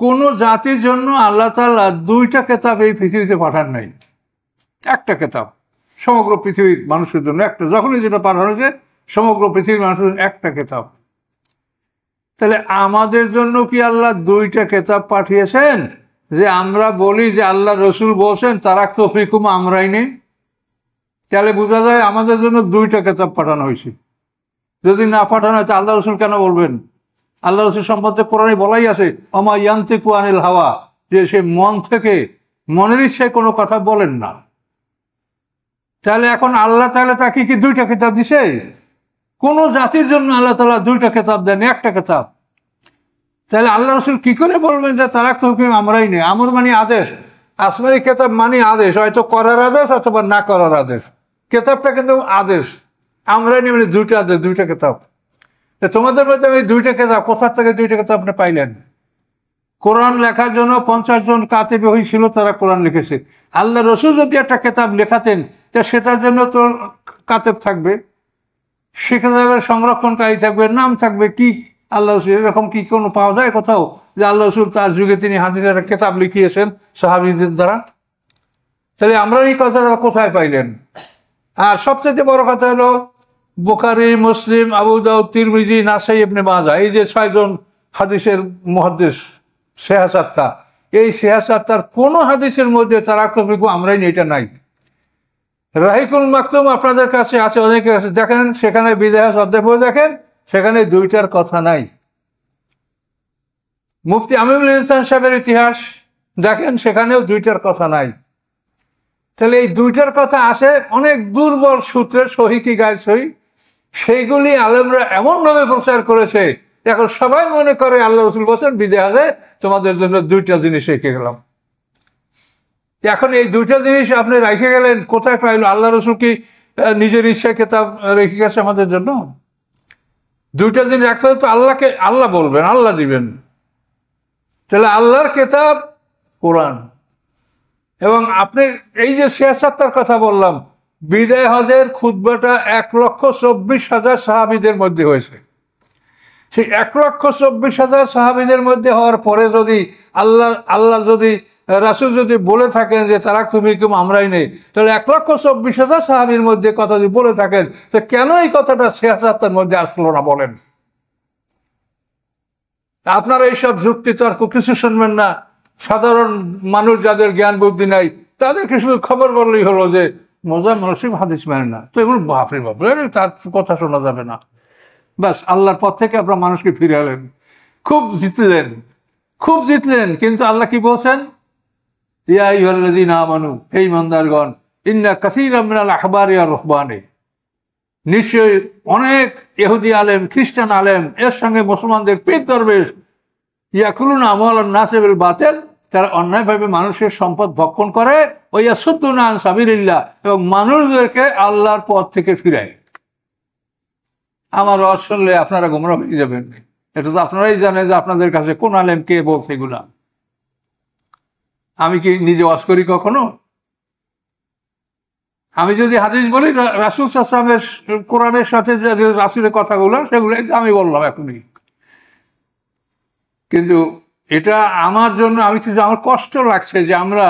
কোনো জাতির জন্য আল্লাহ তাআলা দুইটা কিতাব এই পৃথিবীতে পাঠান নাই, একটা কিতাব সমগ্র পৃথিবীর মানুষের জন্য একটা, যখনই যেটা পাঠানো হয়েছে সমগ্র পৃথিবীর মানুষের জন্য একটা কিতাব। তাহলে আমাদের জন্য কি আল্লাহ দুইটা কিতাব পাঠিয়েছেন যে আমরা বলি যে আল্লাহ রসুল বলছেন তারাক্তু ফিকুম আমরাই নেই? তাহলে বোঝা যায় আমাদের জন্য দুইটা কিতাব পাঠানো হয়েছে। যদি না পাঠানো হয় তো আল্লাহ রসুল কেন বলবেন? আল্লাহ রসুল সম্পর্কে কোরআনে বলাই আছে ওমা ইয়ান্তিকু আনিল হাওয়া, যে সে মন থেকে মনের ইচ্ছায় কোনো কথা বলেন না। তাহলে এখন আল্লাহ তাআলা তাকে কি দুইটা কিতাব দিছে? কোনো জাতির জন্য আল্লাহ তাআলা দুইটা কিতাব দেন, একটা কিতাব। তাহলে আল্লাহ রসুল কি করে বলবেন যে তারাক্তু ফিকুম আমরাই নেই? আমর মানে আদেশ, আসমানি কিতাব মানে আদেশ, হয়তো করার আদেশ অথবা না করার আদেশ। কিতাবটা কিন্তু আদেশ, আমরাই নেই মানে দুইটা আদেশ, দুইটা কিতাব। তোমাদের মধ্যে এই দুইটা কিতাব কোথা থেকে দুইটা কিতাব আপনি পাইলেন? কোরআন লেখার জন্য 50 জন কাতিব হয়েছিল, তারা কোরআন লিখেছে। আল্লাহ রসুল যদি একটা কিতাব লেখাতেন তা সেটার জন্য তো কাতেব থাকবে, সেখানে সংরক্ষণকারী থাকবে, নাম থাকবে। কি আল্লাহ রসুল এরকম কি কোনো পাওয়া যায় কোথাও যে আল্লাহ রসুল তার যুগে তিনি হাদিসের একটা কিতাব লিখিয়েছেন সাহাবীদের দ্বারা? তাহলে আমরা এই কথাটা কোথায় পাইলেন? আর সবচেয়ে বড় কথা হলো বুখারী, মুসলিম, আবু দাউদ, তিরমিজি, নাসাই, ইবনে মাজাহ, এই যে 6 জন হাদিসের মুহাদ্দিস, সিহাসাত্তা, এই সিহাসাত্তার কোন হাদিসের মধ্যে তারাক্তু ফিকুম আমরাই নেই এটা নাই। রাহিকুল মাকতুম আপনাদের কাছে আছে, অনেকের কাছে, দেখেন সেখানে বিদায় অধ্যায় পড়ে দেখেন, সেখানে দুইটার কথা নাই। মুফতি আমিনুল ইহসান সাহেবের ইতিহাস দেখেন, সেখানেও দুইটার কথা নাই। তাহলে এই দুইটার কথা আসে অনেক দুর্বল সূত্রে, সহি কি গায়ে সহি, সেইগুলি আলেমরা এমনভাবে প্রচার করেছে এখন সবাই মনে করে আল্লাহ রসুল বলছেন বিদেহাজে তোমাদের জন্য দুইটা জিনিস রেখে গেলাম। এখন এই দুইটা জিনিস আপনি রেখে গেলেন, কোথায় পাইল? আল্লাহ রসুল কি নিজের ইচ্ছা কিতাব রেখে গেছে আমাদের জন্য? দুইটা জিনিস রাখতে হলে তো আল্লাহকে, আল্লাহ বলবেন, আল্লাহ দিবেন। তাহলে আল্লাহর কিতাব কোরআন। এবং আপনি এই যে সিয়াসাত্তার কথা বললাম, বিদায় হজের খুতবাটা 1,24,000 সাহাবীদের মধ্যে হয়েছে। সেই 1,24,000 সাহাবীদের মধ্যে হওয়ার পরে যদি আল্লাহ যদি রাসূল যদি বলে থাকেন যে তারাক্তু ফিকুম আমরাই নেই, তাহলে 1,24,000 সাহাবীর মধ্যে কথা যদি বলে থাকেন, তো কেন এই কথাটা সিয়াসাত্তার মধ্যে আসলো না বলেন? আপনারা এইসব যুক্তি তর্ক কিছু শুনবেন না। সাধারণ মানুষ যাদের জ্ঞান বুদ্ধি নাই তাদেরকে শুধু খবর বললেই হলো যে মজা মানসিক হাদিস মানে না, তো এগুলো বাপরে বাপরে তার কথা শোনা যাবে না। ব্যাস আল্লাহর পথ থেকে আপনার মানুষকে ফিরে এলেন, খুব জিতলেন, খুব জিতলেন। কিন্তু আল্লাহ কি বলছেন? ইয়া আইয়ুহাল্লাযীনা আমানু, হে ঈমানদারগণ, ইন্না কাসীরাম মিনাল আহবারি ওয়ার রুহবানি, নিশ্চয়ই অনেক ইহুদি আলেম, খ্রিস্টান আলেম, এর সঙ্গে মুসলমানদের পীর দরবেশ, ইয়াকুলুনা আমওয়ালান নাসি বিল বাতিল, তারা অন্যায়ভাবে মানুষের সম্পদ ভক্ষণ করে, ওয়া ইয়াসুদ্দুনা আন সাবিলিল্লাহ, এবং মানুষদেরকে আল্লাহর পথ থেকে ফিরায়। আমার ওয়াজ শুনলে আপনারা গোমরা হয়ে যাবেন, এটা তো আপনারাই জানেন যে আপনাদের কাছে কোন আলেম কে বলছে এগুলা। আমি কি নিজে ওয়াজ করি কখনো? আমি যদি হাদিস বলি রাসূল সাল্লাল্লাহু আলাইহি ওয়াসাল্লামের কোরআনের সাথে যে রাসূলের কথাগুলো, সেগুলো আমি বললাম এখনই। কিন্তু এটা আমার জন্য, আমার কষ্ট লাগছে যে আমরা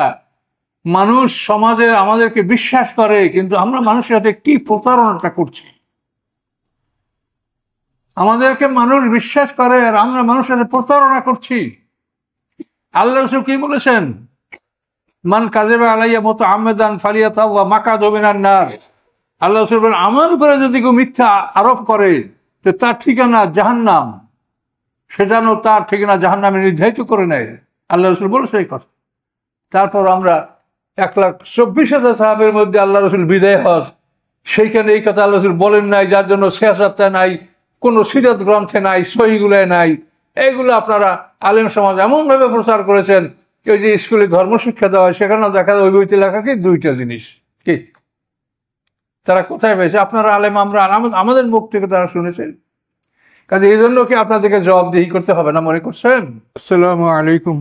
মানুষ সমাজে আমাদেরকে বিশ্বাস করে, কিন্তু আমরা মানুষের সাথে কি প্রতারণাটা করছি। আমাদেরকে মানুষ বিশ্বাস করে আর আমরা মানুষের সাথে প্রতারণা করছি। আল্লাহ রাসূল কি বলেছেন? মান কাযযাবা আলাইয়া মুতাআম্মিদান ফালিয়াতাওয়া মাকাদু মিনান নার। আল্লাহ রাসূল বলেন, আমার উপরে যদি কেউ মিথ্যা আরোপ করে তো তার ঠিকানা জাহান্নাম, সেজন্য তার ঠিকানা জাহান্নামে নির্ধারিত করে নেয়। আল্লাহ রাসূল বলেছে এই কথা। তারপর আমরা 1,24,000 সাহাবের মধ্যে আল্লাহ রাসূল বিদায় হজ, সেইখানে এই কথা আল্লাহ রাসূল বলেন নাই, যার জন্য সিয়াসাতে নাই, কোনো সিরাত গ্রন্থে নাই, সহিগুলায় নাই। এইগুলো আপনারা আলেম সমাজ এমনভাবে প্রচার করেছেন, ওই যে স্কুলে ধর্মশিক্ষা দেওয়া হয় সেখানেও দেখা যায় ওই বইতে লেখা কি দুইটা জিনিস। কি তারা কোথায় পেয়েছে? আপনারা আলেম, আমরা আমাদের মুখ থেকে তারা শুনেছেন। কাজে এই জন্য কি আপনাদেরকে জবাবদিহি করতে হবে না মনে করছেন? আসসালামু আলাইকুম।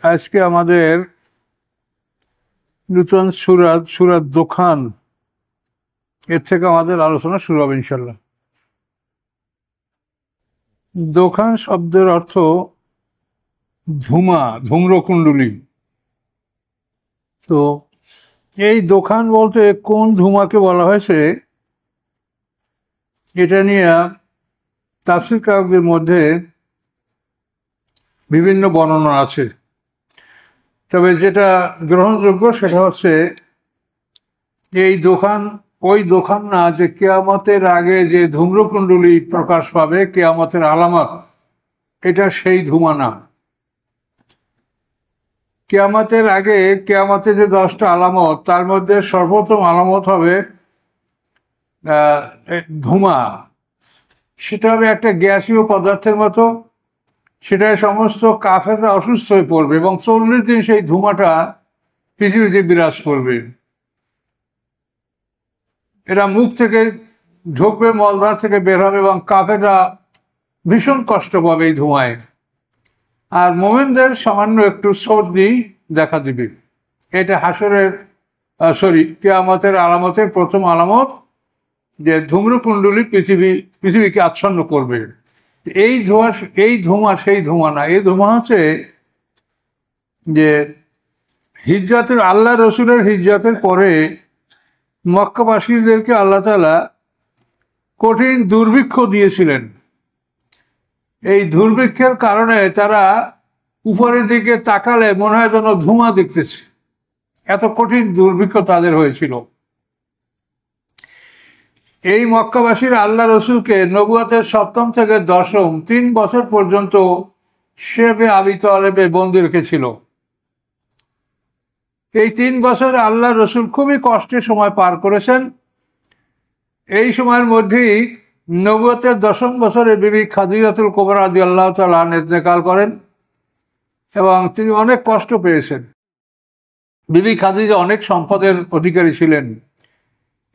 আজকে আমাদের নূতন সূরা দোখান, এর থেকে আমাদের আলোচনা শুরু হবে ইনশাল্লাহ। দোকান শব্দের অর্থ ধূমা, ধূম্রকুণ্ডলী। তো এই দোকান বলতে কোন ধূমাকে বলা হয়েছে এটা নিয়ে তাফসীর কারকদের মধ্যে বিভিন্ন বর্ণনা আছে। তবে যেটা গ্রহণযোগ্য সেটা হচ্ছে এই দোকান ওই দোকান না, যে কিয়ামতের আগে যে ধূম্রকুণ্ডলী প্রকাশ পাবে, কিয়ামতের আলামত, এটা সেই ধূমা না। কিয়ামতের আগে কিয়ামতের যে 10টা আলামত, তার মধ্যে সর্বপ্রথম আলামত হবে ধূমা। সেটা হবে একটা গ্যাসীয় পদার্থের মতো, সেটায় সমস্ত কাফেররা অসুস্থ হয়ে পড়বে এবং 40 দিন সেই ধূমাটা পৃথিবীতে বিরাজ করবে। এরা মুখ থেকে ঢুকবে, মলদ্বার থেকে বের হবে এবং কাফেররা ভীষণ কষ্ট পাবে এই ধোঁয়ায়। আর মোমেনদের সামান্য একটু সর্দি দেখা দিবে। এটা হাসরের কিয়ামতের আলামতের প্রথম আলামত, যে ধূম্রকুণ্ডলী পৃথিবীকে আচ্ছন্ন করবে। এই ধোঁয়া সেই ধোঁয়া না। এই ধোঁয়া হচ্ছে যে হিজরতের, আল্লাহ রসুলের হিজরতের পরে মক্কাবাসীদেরকে আল্লাহ তাআলা কঠিন দুর্ভিক্ষ দিয়েছিলেন। এই দুর্ভিক্ষের কারণে তারা উপরের দিকে তাকালে মনে হয় যেন ধোঁয়া দেখতেছে, এত কঠিন দুর্ভিক্ষ তাদের হয়েছিল। এই মক্কাবাসীর আল্লাহ রসুলকে নবুয়তের 7ম থেকে 10ম 3 বছর পর্যন্ত শেবে আবি তালেবে বন্দী রেখেছিল। এই 3 বছর আল্লাহ রসুল খুবই কষ্টের সময় পার করেছেন। এই সময়ের মধ্যেই নবুয়তের 10ম বছরে বিবি খাদিজাতুল কুবরা রাদিয়াল্লাহু তাআলা ইন্তেকাল করেন এবং তিনি অনেক কষ্ট পেয়েছেন। বিবি খাদিজা অনেক সম্পদের অধিকারী ছিলেন,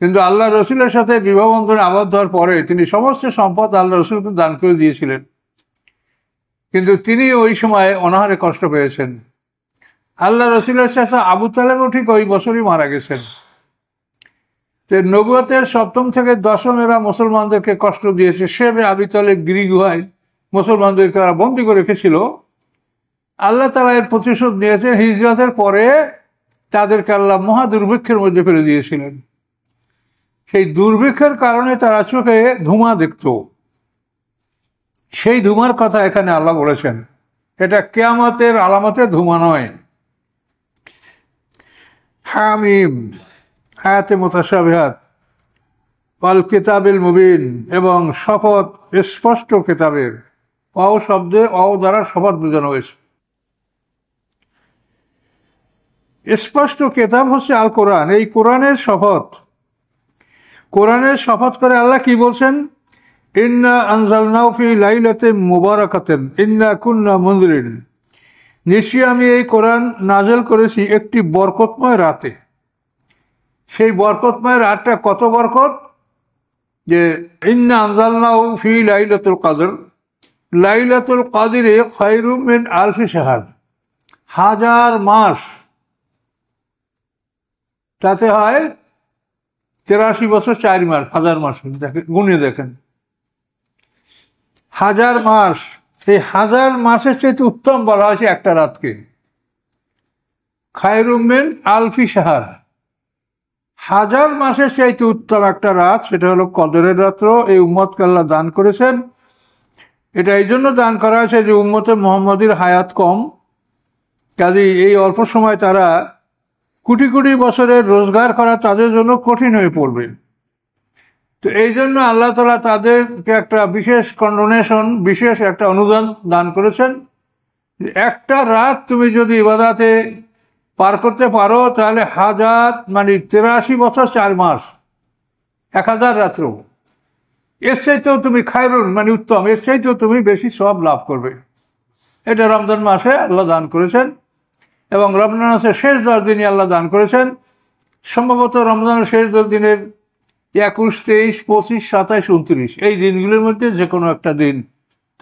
কিন্তু আল্লাহ রসুলের সাথে বিবাহ বন্ধনে আবদ্ধ হওয়ার পরে তিনি সমস্ত সম্পদ আল্লাহ রসুলকে দান করে দিয়েছিলেন, কিন্তু তিনি ওই সময় অনাহারে কষ্ট পেয়েছেন। আল্লাহ রসুলের চাচা আবু তালেবও ঠিক ওই বছরই মারা গেছেন। তো নবুয়তের 7ম থেকে 10ম এরা মুসলমানদেরকে কষ্ট দিয়েছে। শেবে আবি তালেব গিরিগুহায় মুসলমানদেরকে তারা বন্দী করে রেখেছিল। আল্লাহ তাআলা এর প্রতিশোধ নিয়েছেন। হিজরতের পরে তাদেরকে আল্লাহ মহা দুর্ভিক্ষের মধ্যে ফেলে দিয়েছিলেন। সেই দুর্ভিক্ষের কারণে তারা চোখে ধোঁয়া দেখত। সেই ধোঁয়ার কথা এখানে আল্লাহ বলেছেন। এটা কিয়ামতের আলামতের ধোঁয়া নয়। হামিম, আয়াতে মুতাশাবিহাত, ওয়াল কিতাবিল মুবিন, এবং শপথ স্পষ্ট কিতাবের। অ শব্দে অ দ্বারা শপথ বোঝানো হয়েছে। স্পষ্ট কিতাব হচ্ছে আল কোরআন। এই কোরআনের শপথ, কোরআনের শপথ করে আল্লাহ কি বলছেন? ইন্না আনজালনাহু ফি লাইলাতিন মুবারাকাতিন ইন্না কুন্না মুনজিরিন। নিশ্চয়ই আমি এই কোরআন নাজেল করেছি একটি বরকতময় রাতে। সেই বরকতময় রাতটা কত বরকত, যে ইন্না আনজালনাহু ফি লাইলাতুল কদর। লাইলাতুল কদরে খায়রুম মিন আলফি শাহর। 1000 মাস, তাতে হয় 83 বছর 4 মাস। 1000 মাস গুণে দেখেন, 1000 মাস। এই 1000 মাসের চেয়ে উত্তম বলা হয়েছে একটা রাতকে, খায়রুম মিন আলফি শাহর। 1000 মাসের চাইতে উত্তম একটা রাত, সেটা হলো কদরের রাত্র। এই উম্মতকে আল্লাহ দান করেছেন। এটা এই জন্য দান করা হয়েছে যে উম্মতে মুহাম্মদীর হায়াত কম, কাজেই এই অল্প সময় তারা কোটি কোটি বছরের রোজগার করা তাদের জন্য কঠিন হয়ে পড়বে। তো এই জন্য আল্লাহ তাআলা তাদেরকে একটা বিশেষ কন্ডোনেশন, বিশেষ একটা অনুদান দান করেছেন। একটা রাত তুমি যদি ইবাদতে পার করতে পারো তাহলে 1000 মানে 83 বছর 4 মাস, 1000 রাত্র, এর চাইতেও তুমি খায়রুন মানে উত্তম, এর চাইতেও তুমি বেশি সওয়াব লাভ করবে। এটা রমজান মাসে আল্লাহ দান করেছেন এবং রমজান মাসের শেষ 10 দিনই আল্লাহ দান করেছেন। সম্ভবত রমজানের শেষ 10 দিনের 21, 23, 25, 27, 29 এই দিনগুলোর মধ্যে যে কোনো একটা দিন,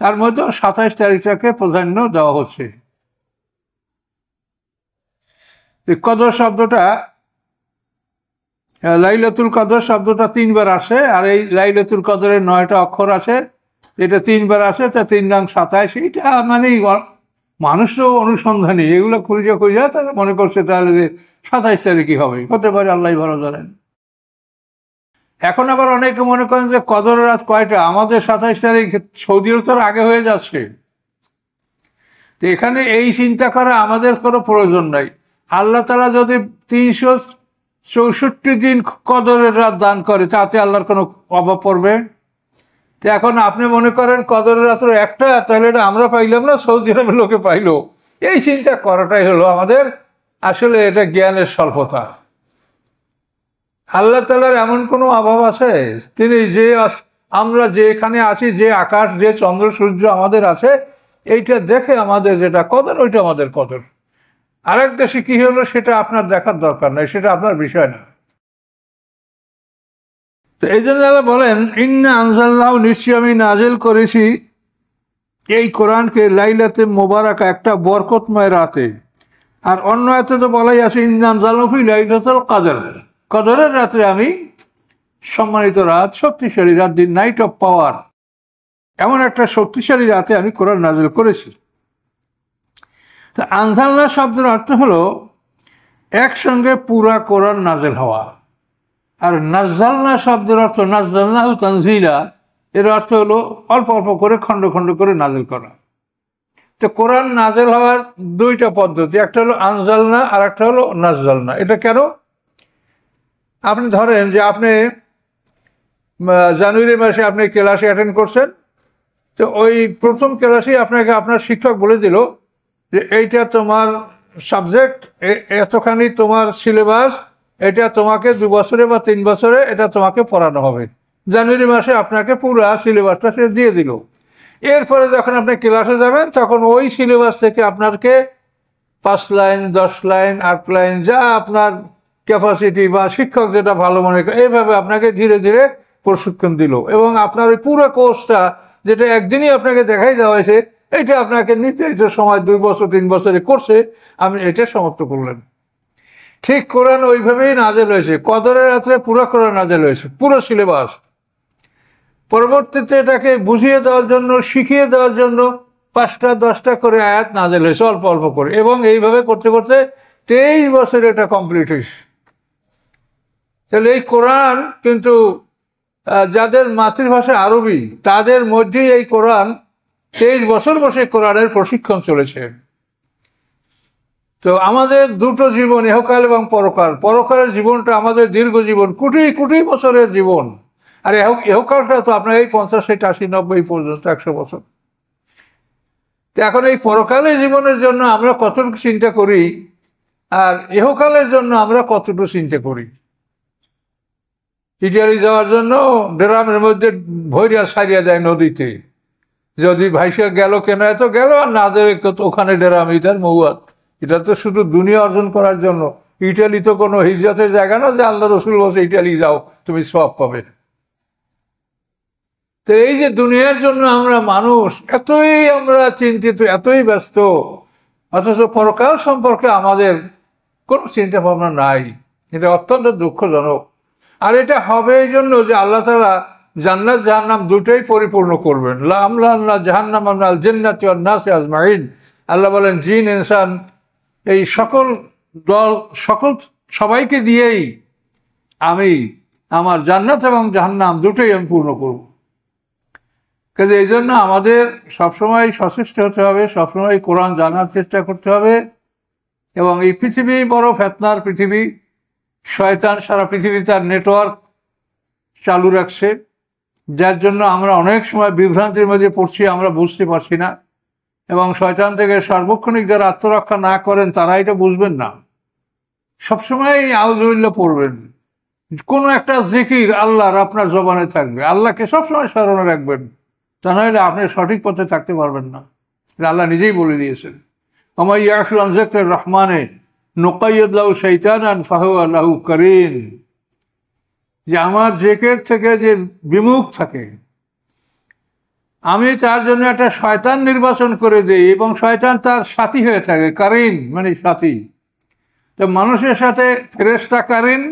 তার মধ্যে 27 তারিখটাকে প্রাধান্য দেওয়া হচ্ছে। কদর শব্দটা, লাইলাতুল কদর শব্দটা 3 বার আসে, আর এই লাইলাতুল কদরের 9টা অক্ষর আছে। এটা 3 বার আসে, তা 3 নং 27, এটা মানে মানুষ তো অনুসন্ধানী, এগুলো খুঁজে খুঁজে তারা মনে করছে তাহলে যে 27 তারিখই হবে, হতে পারে, আল্লাহ ভালো জানেন। এখন আবার অনেকে মনে করেন যে কদরের রাত কয়টা, আমাদের 27 তারিখ, সৌদির তো আগে হয়ে যাচ্ছে। তো এখানে এই চিন্তা করা আমাদের কোনো প্রয়োজন নাই। আল্লাহ তাআলা যদি 364 দিন কদরের রাত দান করে, তাতে আল্লাহর কোনো অভাব পড়বে? তো এখন আপনি মনে করেন কদরের রাত্র একটা, তাহলে এটা আমরা পাইলাম না, সৌদি আরবের লোকে পাইলো, এই চিন্তা করাটাই হলো আমাদের আসলে এটা জ্ঞানের স্বল্পতা। আল্লাহ তাআলার এমন কোনো অভাব আছে? তিনি যে আমরা যেখানে আছি, যে আকাশ, যে চন্দ্র সূর্য আমাদের আছে, এইটা দেখে আমাদের যেটা কদর, ওইটা আমাদের কদর। আরেক দেশে কি হলো সেটা আপনার দেখার দরকার নাই, সেটা আপনার বিষয় না। তো এই জন্য আল্লাহ বলেন, ইন্না আনজালনাহু, নিশ্চয়ই আমি নাজিল করেছি এই কোরআনকে লাইলাতে মোবারকা, একটা বরকতময় রাতে। আর অন্য আয়াতে তো বলাই আছে, ইন্না আনজালনাহু ফি লাইলাতুল কদর, কদরের রাত্রে আমি, সম্মানিত রাত, শক্তিশালী রাত, দি নাইট অফ পাওয়ার, এমন একটা শক্তিশালী রাতে আমি কোরআন নাজিল করেছি। তো আনজালনা শব্দের অর্থ হলো একসঙ্গে পুরা কোরআন নাজিল হওয়া। আর নাজ্জালনা শব্দের অর্থ, নাজ্জালনাহু তানজিলা, এর অর্থ হলো অল্প অল্প করে, খণ্ড খণ্ড করে নাজিল করা। তো কোরআন নাজিল হওয়ার 2টা পদ্ধতি, একটা হলো আনজালনা আর একটা হলো নাজ্জালনা। এটা কেন? আপনি ধরেন যে আপনি জানুয়ারি মাসে আপনি ক্লাসে অ্যাটেন্ড করছেন, তো ওই প্রথম ক্লাসেই আপনাকে আপনার শিক্ষক বলে দিল যে এইটা তোমার সাবজেক্ট, এতখানি তোমার সিলেবাস, এটা তোমাকে 2 বছরে বা 3 বছরে এটা তোমাকে পড়ানো হবে। জানুয়ারি মাসে আপনাকে পুরো সিলেবাসটা সে দিয়ে দিল। এরপরে যখন আপনি ক্লাসে যাবেন, তখন ওই সিলেবাস থেকে আপনাকে 5 লাইন, 10 লাইন, 8 লাইন, যা আপনার ক্যাপাসিটি বা শিক্ষক যেটা ভালো মনে করে, এইভাবে আপনাকে ধীরে ধীরে প্রশিক্ষণ দিল। এবং আপনার ওই পুরো কোর্সটা, যেটা একদিনই আপনাকে দেখাই দেওয়া হয়েছে, এটা আপনাকে নির্ধারিত সময় 2 বছর 3 বছরে কোর্সে আপনি এটা সমাপ্ত করলেন। ঠিক কোরআন ওইভাবেই নাজিল হয়েছে, কদরের রাত্রে পুরো কোরআন নাজিল হয়েছে, পুরো সিলেবাস। পরবর্তীতে এটাকে বুঝিয়ে দেওয়ার জন্য, শিখিয়ে দেওয়ার জন্য 5টা 10টা করে আয়াত নাজিল হয়েছে, অল্প অল্প করে। এবং এইভাবে করতে করতে 23 বছরে এটা কমপ্লিট হয়েছে। তাহলে এই কোরআন কিন্তু যাদের মাতৃভাষা আরবি, তাদের মধ্যেই এই কোরআন 23 বছর বসে কোরআনের প্রশিক্ষণ চলেছে। তো আমাদের 2টো জীবন, ইহকাল এবং পরকাল। পরকালের জীবনটা আমাদের দীর্ঘ জীবন, কোটি কোটি বছরের জীবন। আর ইহকালটা তো আপনার এই 50, 60, 80, 90 পর্যন্ত, 100 বছর। তো এখন এই পরকালের জীবনের জন্য আমরা কতটুকু চিন্তা করি, আর ইহকালের জন্য আমরা কতটুকু চিন্তা করি। ইটালি যাওয়ার জন্য ড্রামের মধ্যে ভৈরিয়া সারিয়া দেয় নদীতে, যদি ভাইসা গেল কেন, এত গেল, আর না দেবে ওখানে ড্রাম, ইটার মহুয়াত। এটা তো শুধু দুনিয়া অর্জন করার জন্য। ইটালি তো কোনো হিজরতের জায়গা না যে আল্লাহ রসুল বলছে ইটালি যাও তুমি সওয়াব পাবে। তো এই যে দুনিয়ার জন্য আমরা মানুষ এতই আমরা চিন্তিত, এতই ব্যস্ত, অথচ পরকাল সম্পর্কে আমাদের কোনো চিন্তা ভাবনা নাই। এটা অত্যন্ত দুঃখজনক। আর এটা হবে এই জন্য যে আল্লাহ তাআলা জান্নাত জাহান্নাম দুটোই পরিপূর্ণ করবেন। লা আমলানা জাহান্নাম মিনাল জিন্নাতি ওয়ান নাসি আজমাইন। আল্লাহ বলেন, জিন ইনসান, এই সকল দল, সবাইকে দিয়েই আমি আমার জান্নাত এবং জাহান্নাম দুটোই আমি পূর্ণ করব। কাজে এই জন্য আমাদের সবসময় সচেষ্ট হতে হবে, সবসময় কোরআন জানার চেষ্টা করতে হবে। এবং এই পৃথিবী বড় ফেতনার পৃথিবী। শয়তান সারা পৃথিবী তার নেটওয়ার্ক চালু রাখছে, যার জন্য আমরা অনেক সময় বিভ্রান্তির মধ্যে পড়ছি, আমরা বুঝতে পারছি না। এবং শয়তান থেকে সার্বক্ষণিক যারা আত্মরক্ষা না করেন, তারা এটা বুঝবেন না। সবসময় আউযুবিল্লাহ পড়বেন, কোনো একটা জিকির আল্লাহর আপনার জবানে থাকবে, আল্লাহকে সবসময় স্মরণে রাখবেন, তা নাহলে আপনি সঠিক পথে থাকতে পারবেন না। এটা আল্লাহ নিজেই বলে দিয়েছেন, ওমা ইয়াশু আন যিকরির রহমানে নুকাইয়িদ লাহু শাইতানান ফাহুয়া লাহু কারিন। যে আমার জিকির থেকে যে বিমুখ থাকে, আমি তার জন্য একটা শয়তান নির্বাচন করে দিই, এবং শয়তান তার সাথী হয়ে থাকে। কারিন মানে সাথী। তো মানুষের সাথে ফেরেশতা কারিন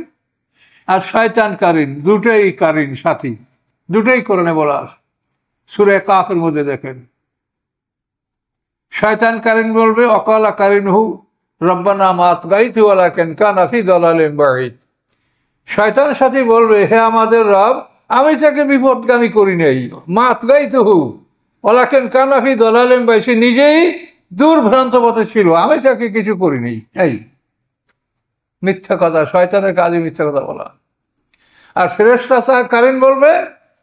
আর শয়তান কারিন, দুটোই কারিন, সাথী, দুটোই কোরআনে বলা আছে। সূরা কাফের মধ্যে দেখেন, শয়তান কারিন বলবে অকালা কারিনহু রব্বানা মা আতগাইতু ওয়ালাকিন কানা ফি দালালিন বাঈদ। শয়তান সাথী বলবে, হে আমাদের রব, আমি তাকে বিপদগামী করি নাই, মা আতগাইতুহু ওয়ালাকিন কানা ফি দালালিন বাঈদ, সে নিজেই দুর্ভ্রান্ত পথে ছিল, আমি তাকে কিছু করি নাই। এই মিথ্যা কথা, শয়তানের কাজে মিথ্যা কথা বলা। আর ফেরেশতা কারিন বলবে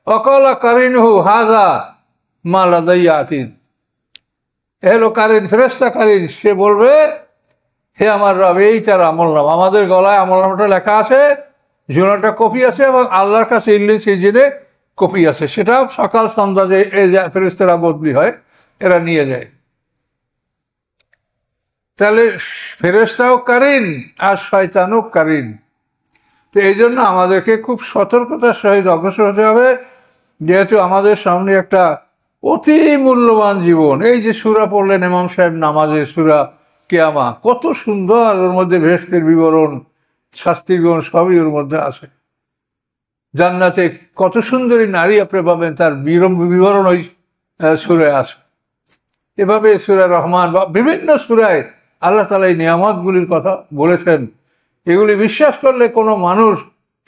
অকালা কারিনহু হাযা মা লাদাইয়া আতীদ। এলো কারিন, ফেরেশতা কারিন, সে বলবে হে আমার রব, এই তার আমলনামা, আমাদের গলায় আমলনামাটা লেখা আছে, জোনাটা কপি আছে এবং আল্লাহর কাছে ইল্লিন সিজিনে কপি আছে, সেটা সকাল সন্ধ্যা যে ফেরেশতারা বদলি হয়, এরা নিয়ে যায়। তাহলে ফেরেশতাও কারিন আর শয়তানও কারিন। তো এই জন্য আমাদেরকে খুব সতর্কতার সহিত অগ্রসর হতে হবে, যেহেতু আমাদের সামনে একটা অতি মূল্যবান জীবন। এই যে সূরা পড়লেন ইমাম সাহেব নামাজের, সূরা কিয়ামা, কত সুন্দর, ওর মধ্যে বেহেশতের বিবরণ, শাস্তির বিবরণ সবই ওর মধ্যে আছে। জান্নাতে কত সুন্দরী নারী আপনি পাবেন, তার বিবরণ ওই সূরায় আছে। এভাবে সূরা রহমান বা বিভিন্ন সূরায় আল্লাহ তাআলা এই নিয়ামতগুলির কথা বলেছেন। এগুলি বিশ্বাস করলে কোনো মানুষ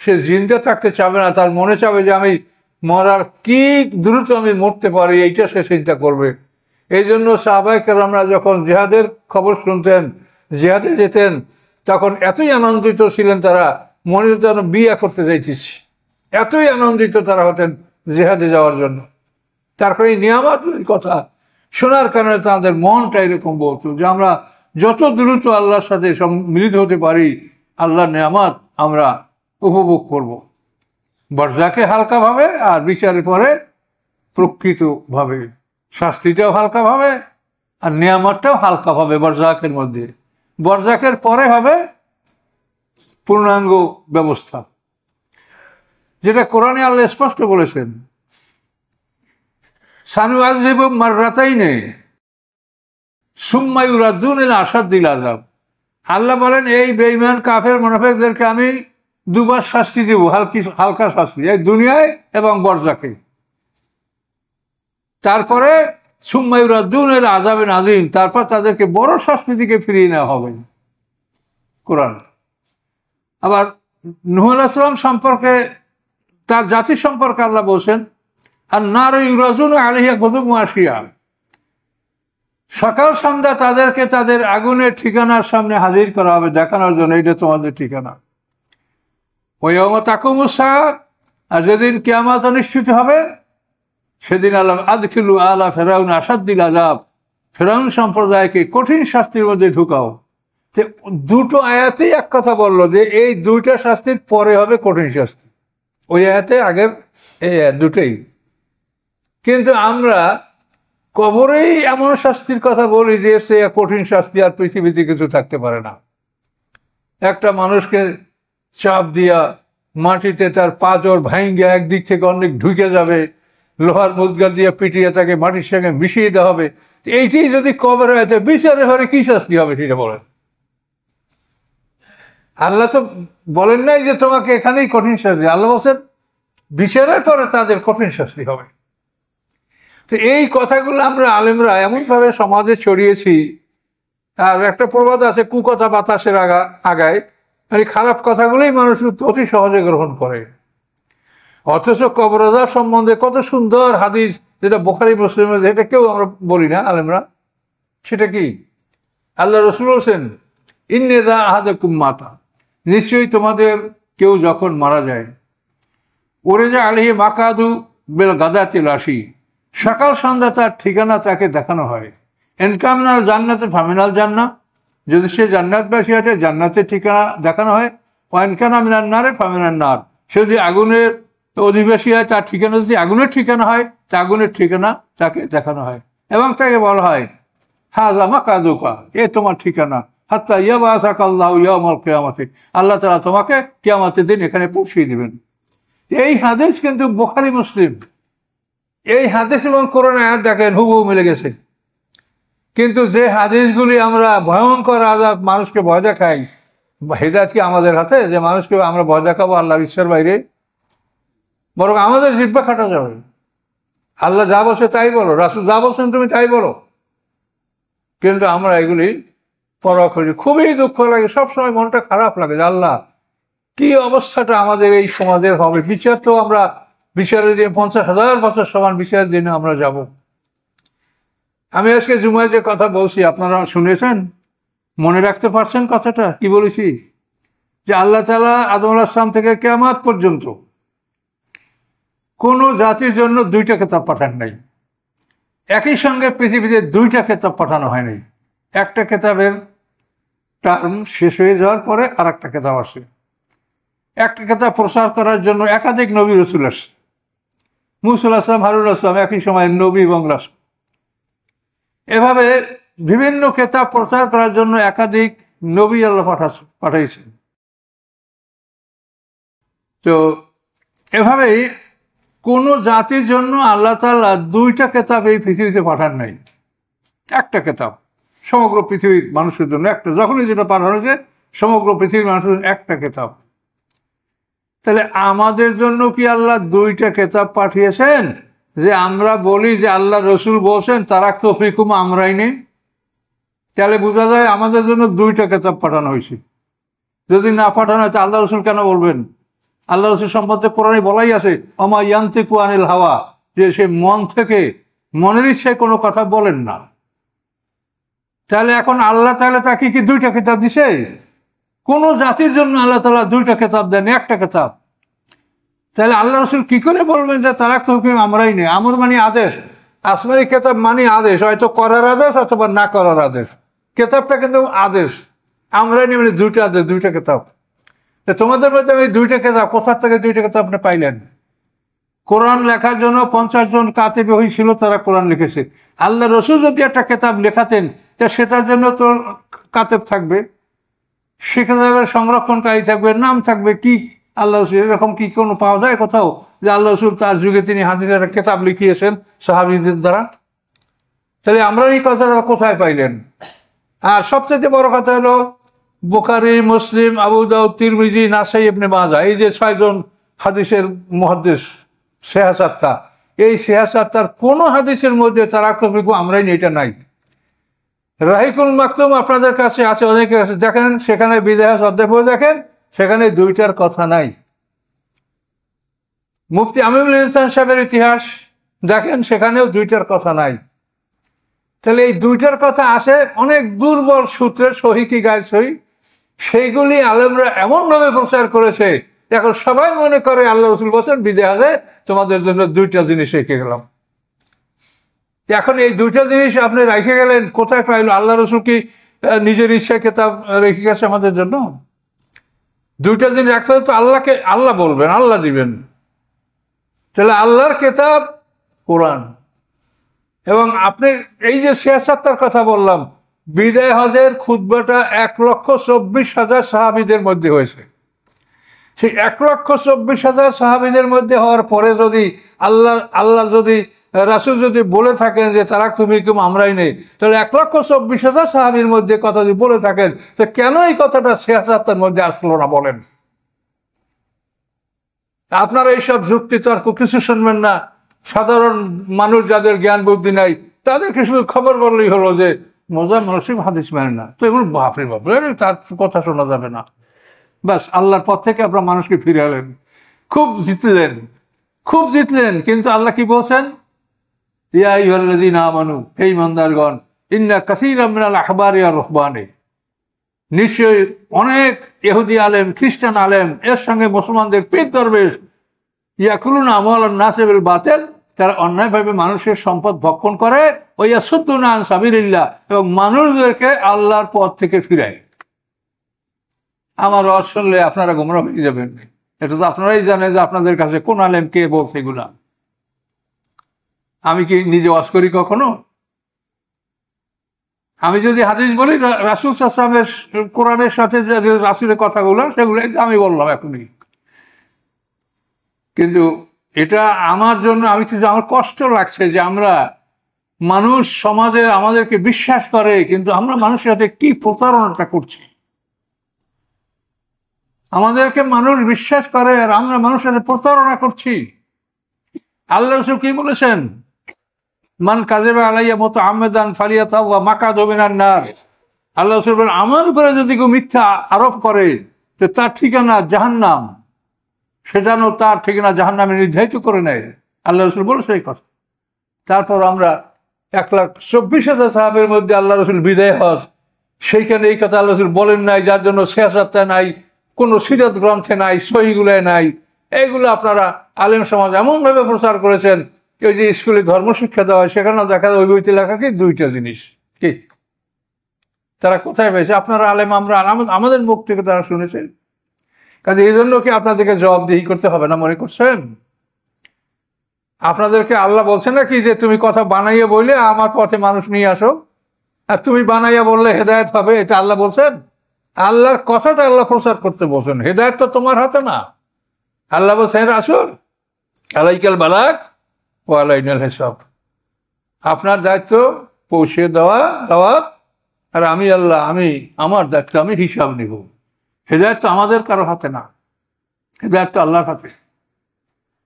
সে জিন্দা থাকতে চাবে না, তার মনে চাবে যে আমি মরার কি দ্রুত আমি মরতে পারি, এইটা সে চিন্তা করবে। এই জন্য সাহাবায়ে কেরামরা যখন জিহাদের খবর শুনতেন, জিহাদে যেতেন, তখন এতই আনন্দিত ছিলেন তারা, মনে হতো যেন বিয়ে করতে যাইতেছি, এতই আনন্দিত তারা হতেন জিহাদে যাওয়ার জন্য। তারপরে এই নিয়ামতের কথা শোনার কারণে তাদের মনটা এরকম বলতো যে আমরা যত দ্রুত আল্লাহর সাথে মিলিত হতে পারি, আল্লাহর নিয়ামত আমরা উপভোগ করব। বরজাকে হালকাভাবে, আর বিচারের পরে প্রকৃতভাবে শাস্তিটাও হালকাভাবে আর নিয়ামতটাও হালকাভাবে বরজাকের মধ্যে। বরজাকের পরে হবে পূর্ণাঙ্গ ব্যবস্থা, যেটা কোরআনে আল্লাহ স্পষ্ট বলেছেন, সানুআযিবু মাররাতাইনি সুম্মা ইউরাদ্দুনা ইলা আশাদ্দিল আযাব। আল্লাহ বলেন এই বেঈমান কাফের মুনাফিকদেরকে আমি দুবার শাস্তি দেব, হালকা শাস্তি, এই দুনিয়ায় এবং বরজাকে। তারপরে সুম্মা ইউরাদ্দুনা ইলা আযাবিন আযীম, তারপর তাদেরকে বড় শাস্তি থেকে ফিরিয়ে নেওয়া হবে। কোরআন আবার নূহ আলাইহিস সালাম সম্পর্কে, তার জাতি সম্পর্কে আল্লাহ বলছেন আর নারু ইউরাজুনা আলাইহা গুদুওয়ান ওয়া আশিয়া, সকাল সন্ধ্যা তাদেরকে তাদের আগুনের ঠিকানার সামনে হাজির করা হবে, দেখানোর জন্য এইটা তোমাদের ঠিকানা। ওয়াইয়াউমা তাকুমুস সাআহ, আর যেদিন কিয়ামত অনুষ্ঠিত হবে সেদিন আল্লাহ আদখিলু আলা ফিরআউন আশাদ্দিল আযাব, ফিরআউন সম্প্রদায়কে কঠিন শাস্তির মধ্যে ঢুকাও। তো দুটো আয়াতেই এক কথা বললো যে এই দুইটা শাস্তির পরে হবে কঠিন শাস্তি, ওই আয়াতে আগের এই দুটোই। কিন্তু আমরা কবরেই এমন শাস্তির কথা বলি যে সে কঠিন শাস্তি আর পৃথিবীতে কিছু থাকতে পারে না। একটা মানুষকে চাপ দিয়া মাটিতে তার পাঁজর ভাঙ্গে একদিক থেকে অনেক ঢুকে যাবে, লোহার মুদ্গার দিয়ে পিটিয়ে তাকে মাটির সঙ্গে মিশিয়ে দেওয়া হবে। এইটাই যদি কবর হয় তো বিচারের ঘরে কি শাস্তি হবে সেটা বলেন। আল্লাহ তো বলেন নাই যে তোমাকে এখানেই কঠিন শাস্তি, আল্লাহ বলছেন বিচারের পরে তাদের কঠিন শাস্তি হবে। তো এই কথাগুলো আমরা আলেমরা এমনভাবে সমাজে ছড়িয়েছি। আর একটা প্রবাদ আছে, কুকথা বাতাসের আগায়, মানে খারাপ কথাগুলোই মানুষ অতি সহজে গ্রহণ করে। অথচ কবর আযাব সম্বন্ধে কত সুন্দর হাদিস, যেটা বুখারী মুসলিমের, এটা কেউ আমরা বলি না আলেমরা। সেটা কি? আল্লাহ রাসূল বলছেন ইন্না ইযা আহাদাকুম মাতা, নিশ্চয়ই তোমাদের কেউ যখন মারা যায়, ওরেজা আলাইহি মাকাদু বিল গাদাতিল আশি, সকাল সন্ধ্যা তার ঠিকানা তাকে দেখানো হয়। ইনকামিনাল জান্নাতে ফামিনাল জান্নাহ, যদি সে জান্নাতবাসী আছে জান্নাতের ঠিকানা দেখানো হয়। ওয়াইনকানা মিনান নারে ফামিনান নার, সে যদি আগুনের অধিবাসী হয় তার ঠিকানা যদি আগুনের ঠিকানা হয় তা আগুনের ঠিকানা তাকে দেখানো হয়, এবং তাকে বলা হয় হাযা মাকাদুকা, এ তোমার ঠিকানা, হাত্তা ইয়াবআসাকাল্লাহু ইয়াউমাল কিয়ামাতি, আল্লাহ তাআলা তোমাকে কিয়ামতের দিন এখানে পৌঁছিয়ে দেবেন। এই হাদিস কিন্তু বুখারী মুসলিম, এই হাদিস এবং কোরআন আয়াত দেখেন হুবহু মিলে গেছে। কিন্তু যে হাদিসগুলি আমরা ভয়ঙ্কর আযাব মানুষকে ভয় দেখাই, হেদায়েত কি আমাদের হাতে যে মানুষকে আমরা ভয় দেখাবো আল্লাহর ইচ্ছার বাইরে? বরং আমাদের জিহ্বা কাটা যাবে। আল্লাহ যা বলছে তাই বলো, রাসূল যা বলছেন তুমি তাই বলো। কিন্তু আমরা এগুলি পরোয়া করি। খুবই দুঃখ লাগে, সবসময় মনটা খারাপ লাগে যে আল্লাহ কি অবস্থাটা আমাদের এই সমাজের হবে। বিচার তো আমরা বিচারের দিন 50,000 বছর সমান বিচারের দিনে আমরা যাব। আমি আজকে জুমায় যে কথা বলছি আপনারা শুনেছেন, মনে রাখতে পারছেন কথাটা কি বলেছি? যে আল্লাহ তাআলা আদম আলাইহিস সালাম থেকে কিয়ামত পর্যন্ত কোনো জাতির জন্য 2টা কিতাব পাঠান নাই। একই সঙ্গে পৃথিবীতে 2টা কিতাব পাঠানো হয়নি। একটা কিতাবের টার্ম শেষ হয়ে যাওয়ার পরে আর একটা কিতাব আসে। একটা কিতাব প্রচার করার জন্য একাধিক নবী রাসূল আসে। মূসা আলাইহিস সালাম, হারুন আলাইহিস সালাম একই সময় নবী এবং রাসূল। এভাবে বিভিন্ন কিতাব প্রচার করার জন্য একাধিক নবী আল্লাহ পাঠাইছেন। তো এভাবেই কোনো জাতির জন্য আল্লাহ তাআলা 2টা কিতাব এই পৃথিবীতে পাঠান নাই। একটা কিতাব সমগ্র পৃথিবীর মানুষের জন্য একটা, যখনই যেটা পাঠানো হয়েছে সমগ্র পৃথিবীর মানুষের জন্য একটা কিতাব। তাহলে আমাদের জন্য কি আল্লাহ 2টা কিতাব পাঠিয়েছেন যে আমরা বলি যে আল্লাহ রসুল বলছেন তারাক্তু ফীকুম আমরাইনি? তাহলে বোঝা যায় আমাদের জন্য 2টা কিতাব পাঠানো হয়েছে। যদি না পাঠানো হয় তো আল্লাহ রসুল কেন বলবেন? আল্লাহ রসুল সম্বন্ধে কোরআনে বলাই আছে ওমা ইয়ান্তিকু আনিল হাওয়া, যে সে মন থেকে মনের ইচ্ছায় কোনো কথা বলেন না। তাহলে এখন আল্লাহ তাআলা তাকে কি 2টা কিতাব দিছে? কোন জাতির জন্য আল্লাহ তাআলা 2টা কিতাব দেন, একটা কিতাব। তাহলে আল্লাহ রসুল কি করে বলবেন যে তারাক্তু ফীকুম আমরাই নেই? আমর মানে আদেশ, আসমানি কিতাব মানে আদেশ, হয়তো করার আদেশ অথবা না করার আদেশ। কিতাবটা কিন্তু আদেশ, আমরাই নেই মানে 2টা আদেশ, 2টা কিতাব। তোমাদের মধ্যে ওই 2টা কিতাব কোথা থেকে 2টা কিতাব আপনি পাইলেন? কোরআন লেখার জন্য 50 জন কাতিব হয়েছিল, তারা কোরআন লিখেছে। আল্লাহ রসুল যদি একটা কিতাব লেখাতেন তা সেটার জন্য তো কাতেব থাকবে, সে কিতাবের সংরক্ষণকারী থাকবে, নাম থাকবে। কি আল্লাহ রসুল এরকম কি কোনো পাওয়া যায় কোথাও যে আল্লাহ রসুল তার যুগে তিনি হাদিসের একটা কিতাব লিখিয়েছেন সাহাবীদের দ্বারা? তাহলে আমরা এই কথাটা কোথায় পাইলেন? আর সবচেয়ে বড় কথা হলো বুখারী, মুসলিম, আবু দাউদ, তিরমিজি, নাসাই, ইবনে মাজাহ, এই যে 6 জন হাদিসের মুহাদ্দিস, সিহাসাত্তা, এই সিহাসাত্তার কোনো হাদিসের মধ্যে তারাক্তু ফীকুম আমরাই নেই এটা নাই। রাহিকুল মাকতুম আপনাদের কাছে আছে, অনেকের কাছে, দেখেন সেখানে বিদায় অধ্যায় পড়ে দেখেন, সেখানে 2টার কথা নাই। মুফতি আমিনুল ইহসান সাহেবের ইতিহাস দেখেন, সেখানেও 2টার কথা নাই। তাহলে এই 2টার কথা আসে অনেক দুর্বল সূত্রে, সহি কি গায়ে সহি, সেইগুলি আলেমরা এমনভাবে প্রচার করেছে এখন সবাই মনে করে আল্লাহ রসুল বলছেন বিদেহাজে তোমাদের জন্য 2টা জিনিস রেখে গেলাম। এখন এই 2টা জিনিস আপনি রেখে গেলেন, কোথায় পাইল? আল্লাহ রসুল কি নিজের ইচ্ছায় কিতাব রেখে গেছে আমাদের জন্য? 2টা জিনিস রাখতে তো আল্লাহকে, আল্লাহ বলবেন, আল্লাহ দিবেন। তাহলে আল্লাহর কিতাব কোরআন। এবং আপনি এই যে সিয়াসাত্তার কথা বললাম, বিদায় হজের খুতবাটা 1,24,000 সাহাবীদের মধ্যে হয়েছে। সেই 1,24,000 সাহাবীদের মধ্যে হওয়ার পরে যদি আল্লাহ যদি রাসূল যদি বলে থাকেন যে তারাক্তু ফীকুম আমরাই নেই, তাহলে 1,24,000 সাহাবীর মধ্যে কথা যদি বলে থাকেন, তো কেন এই কথাটা সিয়াসাত্তার মধ্যে আসলো না বলেন? আপনারা এইসব যুক্তি তর্ক কিছু শুনবেন না। সাধারণ মানুষ যাদের জ্ঞান বুদ্ধি নাই তাদেরকে শুধু খবর বললেই হলো যে মজার মানসিক হাদিস মানে না, তো এগুলো বাপরে বাপরে তার কথা শোনা যাবে না। বাস আল্লাহর পথ থেকে আপনার মানুষকে ফিরে এলেন, খুব জিতলেন, খুব জিতলেন। কিন্তু আল্লাহ কি বলছেন? ইয়া আইয়ুহাল্লাযীনা আমানু, হে ঈমানদারগণ, ইন্না কাসীরাম মিনাল আহবারি ওয়ার রুহবানি, নিশ্চয়ই অনেক ইহুদি আলেম, খ্রিস্টান আলেম, এর সঙ্গে মুসলমানদের পীর দরবেশ, ইয়াকুলুনা আমওয়ালান নাসি বিল বাতিল, তারা অন্যায়ভাবে মানুষের সম্পদ ভক্ষণ করে, ওয়া ইয়াসুদ্দুনা আন সাবিলিল্লাহ, এবং মানুষদেরকে আল্লাহর পথ থেকে ফিরায়। আমার ওয়াজ শুনলে আপনারা গোমরা হয়ে যাবেন, এটা তো আপনারাই জানেন যে আপনাদের কাছে কোন আলেম কে বলছে এগুলা। আমি কি নিজে ওয়াজ করি কখনো? আমি যদি হাদিস বলি রাসূল সাল্লাল্লাহু আলাইহি ওয়াসাল্লামের কোরআনের সাথে যে রাসূলের কথাগুলো, সেগুলো আমি বললাম এখনই। কিন্তু এটা আমার জন্য, আমার কষ্ট লাগছে যে আমরা মানুষ সমাজে আমাদেরকে বিশ্বাস করে, কিন্তু আমরা মানুষের সাথে কি প্রতারণাটা করছি। আমাদেরকে মানুষ বিশ্বাস করে আর আমরা মানুষের সাথে প্রতারণা করছি। আল্লাহ রাসূল কি বলেছেন? মান কাযিবা আলাইয়া মুতাআম্মিদান ফালিয়াতাওয়া মাকাদু মিনান নার। আল্লাহ রাসূল বলেন, আমার উপরে যদি কেউ মিথ্যা আরোপ করে তো তার ঠিকানা জাহান্নাম, সেটা তার ঠিকানা জাহান্নামে নির্ধারিত করে নেয়। আল্লাহ রাসূল বলেছে এই কথা। তারপর আমরা 1,24,000 সাহাবের মধ্যে আল্লাহ রাসূল বিদায় হজ, সেইখানে এই কথা আল্লাহ রাসূল বলেন নাই, যার জন্য সিয়াসাতে নাই, কোনো সিরাত গ্রন্থে নাই, সহিগুলায় নাই। এইগুলো আপনারা আলেম সমাজ এমনভাবে প্রচার করেছেন, ওই যে স্কুলে ধর্মশিক্ষা দেওয়া হয় সেখানেও দেখা যায় ওই বইতে লেখা কি দুইটা জিনিস। কি তারা কোথায় পেয়েছে? আপনারা আলেম, আমরা আমাদের মুখ থেকে তারা শুনেছেন। কাজে এই জন্য কি আপনাদেরকে জবাবদিহি করতে হবে না মনে করছেন? আপনাদেরকে আল্লাহ বলছে না কি যে তুমি কথা বানাইয়া বললে আমার পথে মানুষ নিয়ে আসো, আর তুমি বানাইয়া বললে হেদায়েত হবে? এটা আল্লাহ বলছেন? আল্লাহর কথাটা আল্লাহ প্রচার করতে বলছেন, হেদায়েত তো তোমার হাতে না। আল্লাহ বলছেন রাসূল আলাইকাল বালাগ ওয়া আলাইনাল হিসাব, আপনার দায়িত্ব পৌঁছে দেওয়া, আর আমি আল্লাহ, আমার দায়িত্ব, আমি হিসাব নেব। হেদায়েত তো আমাদের কারো হাতে না, হেদায়েত তো আল্লাহর হাতে।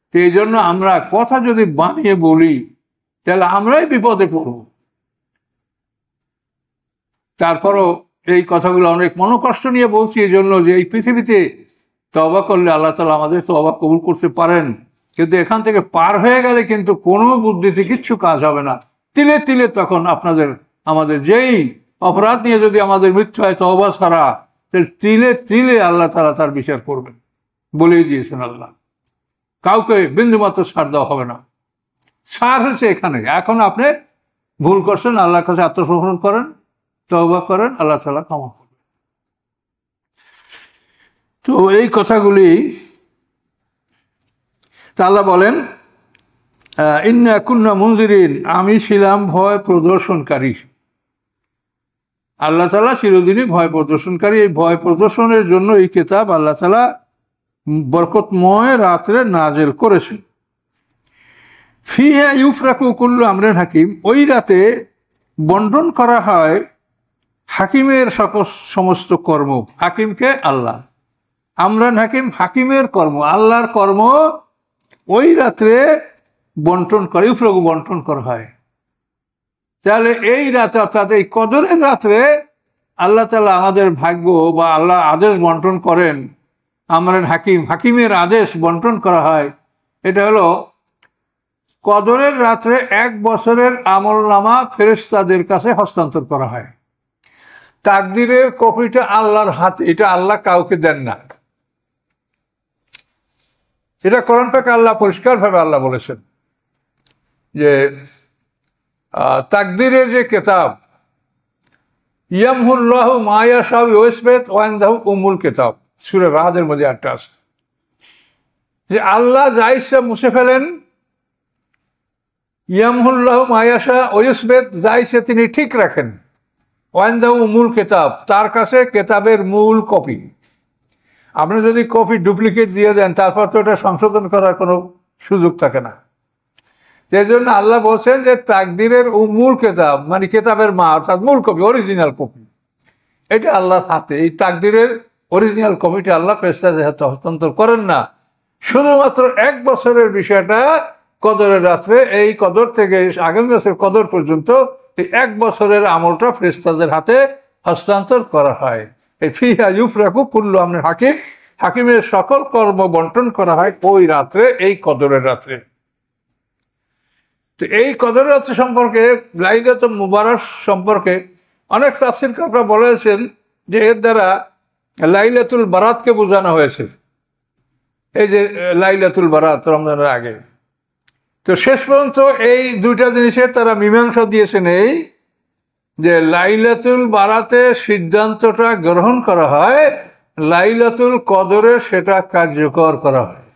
তো এই জন্য আমরা কথা যদি বানিয়ে বলি তাহলে আমরাই বিপদে পড়ব। তারপরও এই কথাগুলো অনেক মনোকষ্ট নিয়ে বলছি এই জন্য যে এই পৃথিবীতে তওবা করলে আল্লাহ তাআলা আমাদের তওবা কবুল করতে পারেন, কিন্তু এখান থেকে পার হয়ে গেলে কিন্তু কোনো বুদ্ধিতে কিচ্ছু কাজ হবে না। তিলে তিলে তখন আমাদের যেই অপরাধ নিয়ে যদি আমাদের মৃত্যু হয় তওবা ছাড়া, তাহলে তিলে তিলে আল্লাহ তাআলা তার বিচার করবেন, বলেই দিয়েছেন আল্লাহ। কাউকে বিন্দুমাত্র ছাড় দেওয়া হবে না। ছাড় হচ্ছে এখানে। এখন আপনি ভুল করছেন, আল্লাহর কাছে আত্মসমর্পণ করেন, তওবা করেন, আল্লাহ তাআলা ক্ষমা করবেন। তো এই কথাগুলি আল্লাহ বলেন, ইন্না কুন্না মুনজিরিন, আমি ছিলাম ভয় প্রদর্শনকারী। আল্লাহ তাআলা চিরদিনই ভয় প্রদর্শনকারী। এই ভয় প্রদর্শনের জন্য এই কিতাব আল্লাহ তাআলা বরকতময় রাত্রে নাজেল করেছেন। ফিহা ইউফরাকু কুল্লু আমরিন হাকিম, ওই রাতে বন্টন করা হয় হাকিমের সমস্ত কর্ম। হাকিমকে আল্লাহ, আমরান হাকিম, হাকিমের কর্ম, আল্লাহর কর্ম ওই রাত্রে বন্টন করে, ইউফরাকু বন্টন করা হয়। তাহলে এই রাতে, অর্থাৎ এই কদরের রাত্রে আল্লাহ তাআলা আমাদের ভাগ্য বা আল্লাহর আদেশ বন্টন করেন। আমরান হাকিম, হাকিমের আদেশ বন্টন করা হয়। এটা হলো কদরের রাত্রে 1 বছরের আমলনামা ফেরেশতাদের কাছে হস্তান্তর করা হয়। তাকদীরের কপিটা আল্লাহর হাতে, এটা আল্লাহ কাউকে দেন না। এটা কোরআন পাকে আল্লাহ পরিষ্কারভাবে আল্লাহ বলেছেন যে তাকদীরের যে কিতাব, ইয়ামহুল্লাহু মা ইয়াশাউ ওয়া ইসবাত ওয়া ইনদাহু উম্মুল কিতাব, সূরা রাদের মধ্যে একটা আছে যে আল্লাহ যা ইচ্ছা মুছে ফেলেন। ইয়ামহুল্লাহু মা ইয়াশা ওয়া ইসবাত, যা ইচ্ছা তিনি ঠিক রাখেন। ওয়া ইনদাহু উম্মুল কিতাব, তার কাছে কিতাবের মূল কপি। আপনি যদি কপি ডুপ্লিকেট দিয়ে দেন তারপর তো এটা সংশোধন করার কোনো সুযোগ থাকে না। সেই জন্য আল্লাহ বলছেন যে তাকদীরের মূল কিতাব, মানে কিতাবের মা, অর্থাৎ মূল কপি, অরিজিনাল কপি, এটা আল্লাহর হাতে। এই তাকদীরের অরিজিনাল কপিটা আল্লাহ ফেরেশতাদের হাতে হস্তান্তর করেন না। শুধুমাত্র 1 বছরের বিষয়টা কদরের রাত্রে, এই কদর থেকে আগামী বছর কদর পর্যন্ত এই 1 বছরের আমলটা ফেরেশতাদের হাতে হস্তান্তর করা হয়। এই ফিহা ইউফরাকু কুল্লু আমরিন হাকিম, হাকিমের সকল কর্ম বন্টন করা হয় ওই রাত্রে, এই কদরের রাত্রে। তো এই কদরের রাত্রে সম্পর্কে, লাইলাতুল মুবারাক সম্পর্কে অনেক তাফসীরকাররা বলেছেন যে এর দ্বারা লাইলাতুল বারাতকে বোঝানো হয়েছে। এই যে লাইলাতুল বারাত, রমজানের আগে। তো শেষ পর্যন্ত এই দুইটা জিনিসের তারা মীমাংসা দিয়েছেন এই যে লাইলাতুল বারাতের সিদ্ধান্তটা গ্রহণ করা হয়, লাইলাতুল কদরে সেটা কার্যকর করা হয়।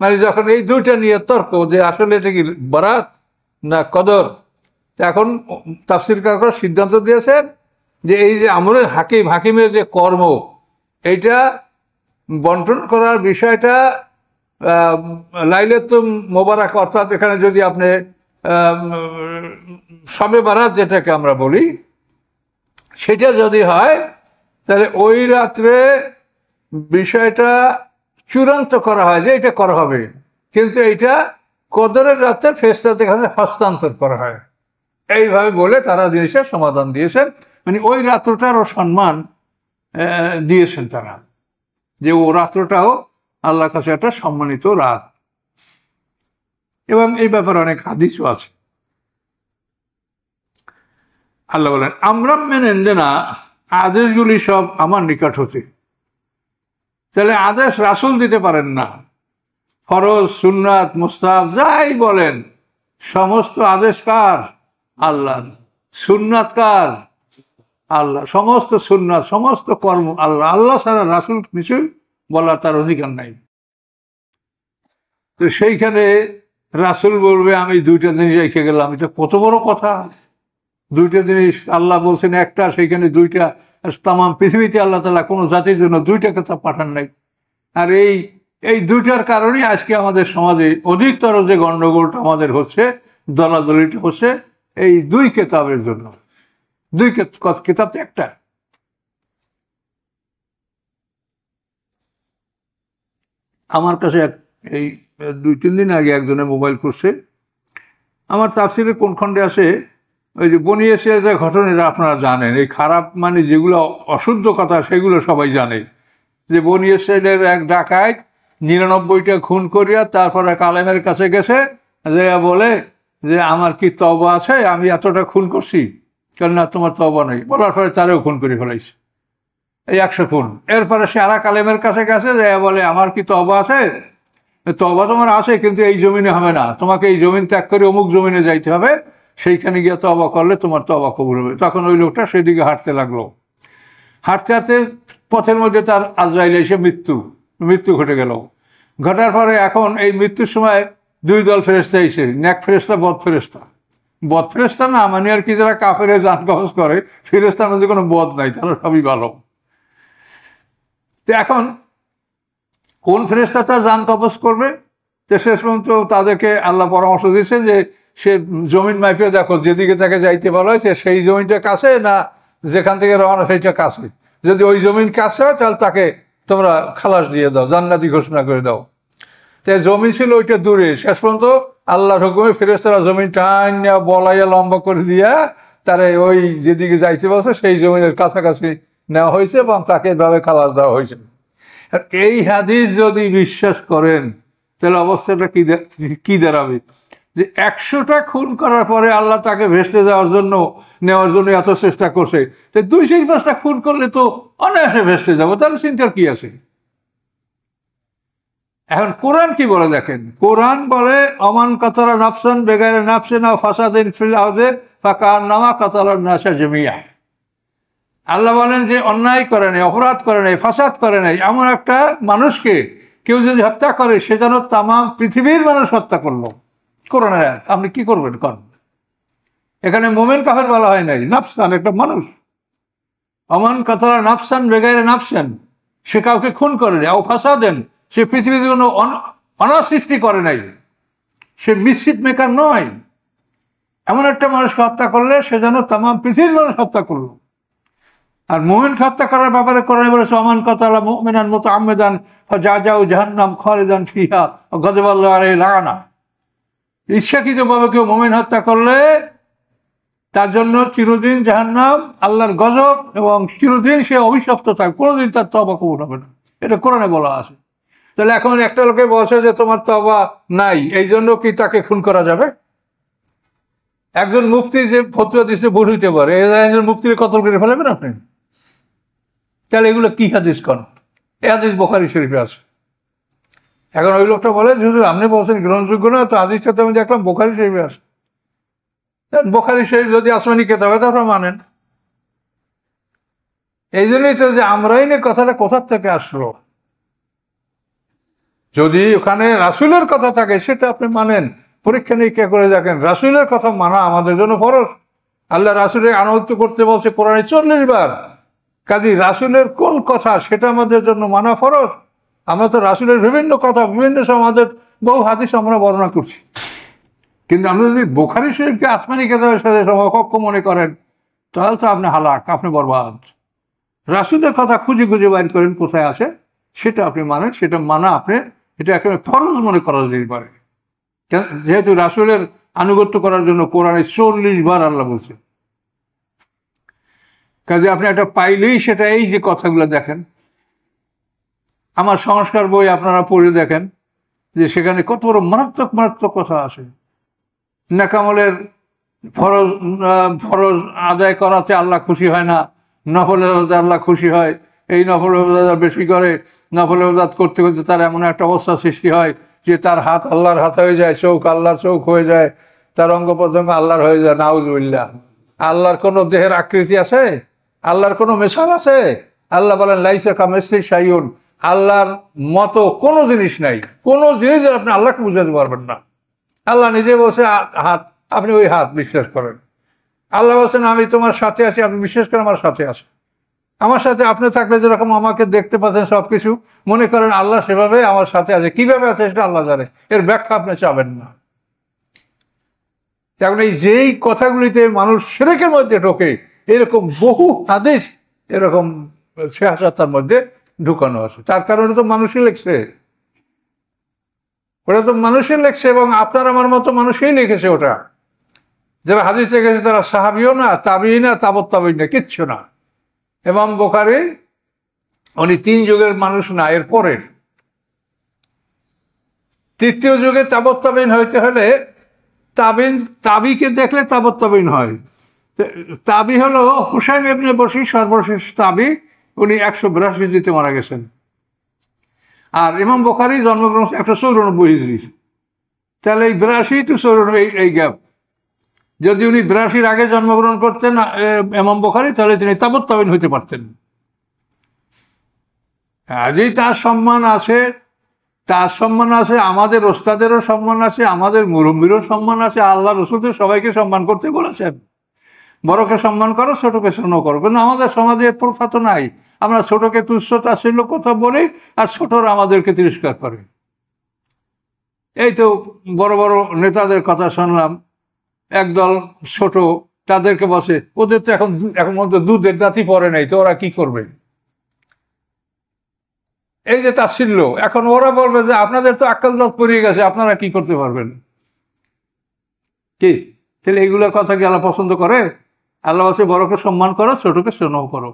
মানে যখন এই দুইটা নিয়ে তর্ক যে আসলে এটা কি বারাত না কদর, এখন তাফসীরকাররা সিদ্ধান্ত দিয়েছেন যে এই যে আমরের হাকিম, হাকিমের যে কর্ম, এইটা বন্টন করার বিষয়টা লাইলাতুল মুবারাক, অর্থাৎ এখানে যদি আপনি শবে বারাত যেটাকে আমরা বলি, সেটা যদি হয় তাহলে ওই রাত্রে বিষয়টা চূড়ান্ত করা হয় যে এটা করা হবে। কিন্তু এইটা কদরের রাতে ফেরেশতাদের কাছে হস্তান্তর করা হয়। এইভাবে বলে তারা জিনিসের সমাধান দিয়েছেন, মানে ওই রাত্রটারও সম্মান দিয়েছেন তারা, যে ও রাত্রটাও আল্লাহর কাছে একটা সম্মানিত রাত। এবং এই ব্যাপারে অনেক হাদিসও আছে। আল্লাহ বলেন, আমরা মেনেন যে না, আদেশগুলি সব আমার নিকট হতে। তাহলে আদেশ রাসূল দিতে পারেন না। ফরজ, সুন্নাত, মুস্তাহাব যাই বলেন, সমস্ত আদেশ কার? আল্লাহর। সুন্নাত কার? আল্লাহ। সমস্ত সুন্নাত, সমস্ত কর্ম আল্লাহ। আল্লাহ ছাড়া রাসূল কিছুই বলার তার অধিকার নাই। তো সেইখানে রাসূল বলবে আমি দুইটা জিনিস রেখে গেলাম, এটা কত বড় কথা। দুইটা জিনিস আল্লাহ বলছেন একটা, সেইখানে দুইটা। তাম পৃথিবীতে আল্লাহ তাআলা কোনো জাতির জন্য দুইটা কিতাব পাঠান নাই। আর এই দুইটার কারণেই আজকে আমাদের সমাজে অধিকতর যে গণ্ডগোলটা আমাদের হচ্ছে, দলাদলিটা হচ্ছে এই দুই কিতাবের জন্য। দুই কিতাব তো একটা। আমার কাছে এই 2-3 দিন আগে একজনের মোবাইল করছে, আমার তাফসিরের কোন খণ্ডে আসে, ওই যে বনি ইসরাঈলের ঘটনাটা আপনারা জানেন, এই খারাপ মানে যেগুলো অশুদ্ধ কথা সেগুলো সবাই জানে, যে বনি ইসরাঈলের এক ডাকাত 99টা খুন করিয়া তারপর এক আলেমের কাছে গেছে, যে বলে যে আমার কি তওবা আছে, আমি এতটা খুন করছি। কেন না, তোমার তওবা নেই। বলার পরে তারেও খুন করে ফেলাইছে, এই 100 খুন। এরপরে সে আর এক আলেমের কাছে গেছে, যে বলে আমার কি তওবা আছে? তওবা তোমার আছে, কিন্তু এই জমিনে হবে না, তোমাকে এই জমিন ত্যাগ করে অমুক জমিনে যাইতে হবে, সেইখানে গিয়ে তওবা করলে তোমার তওবা কবুল হবে। তখন ওই লোকটা সেদিকে হাঁটতে লাগলো। হাঁটতে হাঁটতে পথের মধ্যে তার আজরাইল এসে মৃত্যু ঘটে গেল। ঘটার পরে এখন এই মৃত্যুর সময় দুই দল ফেরেশতা এসে, নেক ফেরেশতা, বদ ফেরেশতা। বদ ফেরেশতা না মানে আর কি, যারা কাফেরে জান কবজ করে, ফেরেশতার মধ্যে কোনো বদ নাই, তারা সবই ভালো। তো এখন কোন ফেরেশতা তার জান কবজ করবে? তো শেষ পর্যন্ত তাদেরকে আল্লাহ পরামর্শ দিয়েছে যে সে জমিন মাইপে দেখো, যেদিকে তাকে যাইতে বলা হয়েছে সেই জমিনটা কাছে না যেখান থেকে রওনা সেইটা কাছে। যদি ওই জমিন কাছে হয় তাহলে তাকে তোমরা খালাস দিয়ে দাও, জান্নাতি ঘোষণা করে দাও। তাই জমি ছিল ওইটা দূরে। শেষ পর্যন্ত আল্লাহর হুকুমে ফেরেশতারা জমিন টান বলাইয়া লম্বা করে দিয়া তারে ওই যেদিকে যাইতে বলছে সেই জমিনের কাছাকাছি নেওয়া হয়েছে এবং তাকে এভাবে খালাস দেওয়া হয়েছে। আর এই হাদিস যদি বিশ্বাস করেন তাহলে অবস্থাটা কি দাঁড়াবে, যে 100টা খুন করার পরে আল্লাহ তাকে ভেস্তে নেওয়ার জন্য এত চেষ্টা করছে, 2-5টা খুন করলে তো অনায়াসে ভেস্তে যাবো, তাহলে চিন্তার কি আছে? এখন কোরআন কি বলে দেখেন, কোরআন বলে অমান কাতালা নাফসান বেগাইরে নাফসিন আও ফাসাদিন ফিল আরদি ফাকান্নামা কাতালান নাসা জামিয়া। আল্লাহ বলেন যে অন্যায় করে নাই, অপরাধ করে নাই, ফাসাদ করে নাই এমন একটা মানুষকে কেউ যদি হত্যা করে, সে যেন তামাম পৃথিবীর মানুষ হত্যা করলো। কোরআনের আয়াত, আপনি কি করবেন কন? এখানে মোমেন কাফের বলা হয় নাই, নাফসান একটা মানুষ। অমান কাতালা নাফসান বেগাইরে নাফসান, সে কাউকে খুন করে নাই, আও ফাসাদেন, সে পৃথিবীর কোনো অনাসৃষ্টি করে নাই, সে মিসচিফ মেকার নয়। এমন একটা মানুষকে হত্যা করলে সে যেন তামাম পৃথিবীর মানুষ হত্যা করলো। আর মুমিনকে হত্যা করার ব্যাপারে কোরআন বলেছে অমান কাতালা মুমিনান মুতাআম্মিদান ফাজাযাউ জাহান্নাম খালিদান ফিহা ওয়া গাযিবাল্লাহু আলাইহি লাআনা। ইচ্ছাকৃতভাবে কেউ মুমিন হত্যা করলে তার জন্য চিরদিন জাহান্নাম, আল্লাহর গজব, এবং চিরদিন সে অভিশপ্ত থাকে, কোনোদিন তার তওবা কবুল হবে না। এটা কোরআনে বলা আছে। তাহলে এখন একটা লোকে বলছে যে তোমার তওবা নাই, এই জন্য কি তাকে খুন করা যাবে? একজন মুফতি যে ফতোয়া দিচ্ছে ভুল হইতে পারে, একজন মুফতির কতল করে ফেলবেন আপনি? তাহলে এগুলো কি হাদিস কন? এই হাদিস বুখারী শরীফে আছে। এখন ওই লোকটা বলে হুজুর আপনি বলছেন গ্রহণযোগ্য না, তো হাদিসটা তো আমি দেখলাম বুখারী শরীফে আছে। বুখারী শরীফ যদি আসমানি কিতাব হয় তারপর মানেন। এই জন্যই তো যে আমরাই না কথাটা কোথার থেকে আসলো। যদি ওখানে রাসূলের কথা থাকে সেটা আপনি মানেন, পরীক্ষা নিরীক্ষা করে দেখেন। রাসূলের কথা মানা আমাদের জন্য ফরজ। আল্লাহ রাসূলের আনুগত্য করতে বলছে কোরআনে 40 বার। কাজী রাসূলের কোন কথা সেটা আমাদের জন্য মানা ফরজ। আমরা তো রাসূলের বিভিন্ন কথা বিভিন্ন সমাজের বহু হাদিস আমরা বর্ণনা করছি, কিন্তু আমরা যদি বুখারী শরীফকে আসমানি কিতাবের সাথে সমকক্ষ মনে করেন তাহলে তো আপনি হালাক, আপনি বরবাদ। রাসূলের কথা খুঁজে খুঁজে বাইর করেন কোথায় আছে, সেটা আপনি মানেন, সেটা মানা আপনি এটা একেবারে ফরজ মনে করা যেতে পারে। যেহেতু রাসূলের আনুগত্য করার জন্য কোরআনে 40 বার আল্লাহ বলছে। কাজে আপনি একটা পাইলেই সেটা এই যে কথাগুলো দেখেন, আমার সংস্কার বই আপনারা পড়ে দেখেন যে সেখানে কত বড় মারাত্মক মারাত্মক কথা আসে। নেকামলের ফরজ ফরজ আদায় করাতে আল্লাহ খুশি হয় না, নফলের আদায় আল্লাহ খুশি হয়। এই নফলের আদায় বেশি করে, নফলের আদায় করতে করতে তার এমন একটা অবস্থা সৃষ্টি হয় যে তার হাত আল্লাহর হাত হয়ে যায়, চোখ আল্লাহর চোখ হয়ে যায়, তার অঙ্গ প্রত্যঙ্গ আল্লাহর হয়ে যায়। নাউজুবিল্লাহ। আল্লাহর কোনো দেহের আকৃতি আছে? আল্লাহর কোনো মেশাল আছে? আল্লাহ বলেন লাইসা কামিসলিহি শাইউন, আল্লাহর মতো কোনো জিনিস নাই। কোনো জিনিস আপনি আল্লাহকে বুঝাতে পারবেন না। আল্লাহ নিজে বলছে হাত, আপনি ওই হাত বিশ্বাস করেন। আল্লাহ বলছেন আমি তোমার সাথে আছি, আপনি বিশ্বাস করেন আমার সাথে আছে। আমার সাথে আপনি থাকলে যেরকম আমাকে দেখতে পাচ্ছেন সব কিছু, মনে করেন আল্লাহ সেভাবে আমার সাথে আছে। কিভাবে আছে সেটা আল্লাহ জানে, এর ব্যাখ্যা আপনি চাবেন না। এখন এই যেই কথাগুলিতে মানুষ শিরকের মধ্যে ঢোকে, এরকম বহু হাদিস এরকম সিয়াসাতের মধ্যে ঢুকানো আছে। তার কারণে তো মানুষই লিখছে, ওটা তো মানুষই লিখছে, এবং আপনার আমার মতো মানুষই লিখেছে ওটা। যারা হাদিস লিখেছে তারা সাহাবিও না, তাবিই না, তাবৎ তাবিই না, কিচ্ছু না। ইমাম বুখারী উনি 3 যুগের মানুষ না, এর পরের 3য় যুগে তাবৎ তাবিন হইতে হলে তাবিকে দেখলে তাবৎ তাবিন হয়। তাবি হলো হুসাইন ইবনে বশীর সর্বশেষ তাবি, উনি 182 মারা গেছেন। আর ইমাম বুখারী জন্মগ্রহণ 194 হিজরি। তাহলে এই 82 to 94 এই গ্যাপ। যদি উনি 82 আগে জন্মগ্রহণ করতেন ইমাম বুখারী, তাহলে তিনি তাবৎ তাবিন হইতে পারতেন। আজই তার সম্মান আছে, তার সম্মান আছে, আমাদের ওস্তাদেরও সম্মান আছে, আমাদের মুরব্বীরও সম্মান আছে। আল্লাহ রসুল সবাইকে সম্মান করতে বলেছেন। বড়কে সম্মান করো, ছোটকে স্নেহ করো। কিন্তু আমাদের সমাজে প্রথা তো নাই। আমরা ছোটকে তুচ্ছ তাচ্ছিল্য কথা বলি, আর ছোটরা আমাদেরকে তিরস্কার করে। এই তো বড় বড় নেতাদের কথা শুনলাম, একদল ছোট, তাদেরকে বসে, ওদের তো এখন মধ্যে দুধের দাঁতই পড়ে নাই, তো ওরা কি করবে? এই যে তাচ্ছিল্য, এখন ওরা বলবে যে আপনাদের তো আক্কাল দাঁত পড়িয়ে গেছে, আপনারা কি করতে পারবেন? কি তাহলে এইগুলো কথা কি আল্লাহ পছন্দ করে? আল্লাহ বলছে বড়কে সম্মান করো, ছোটকে স্নেহ করো।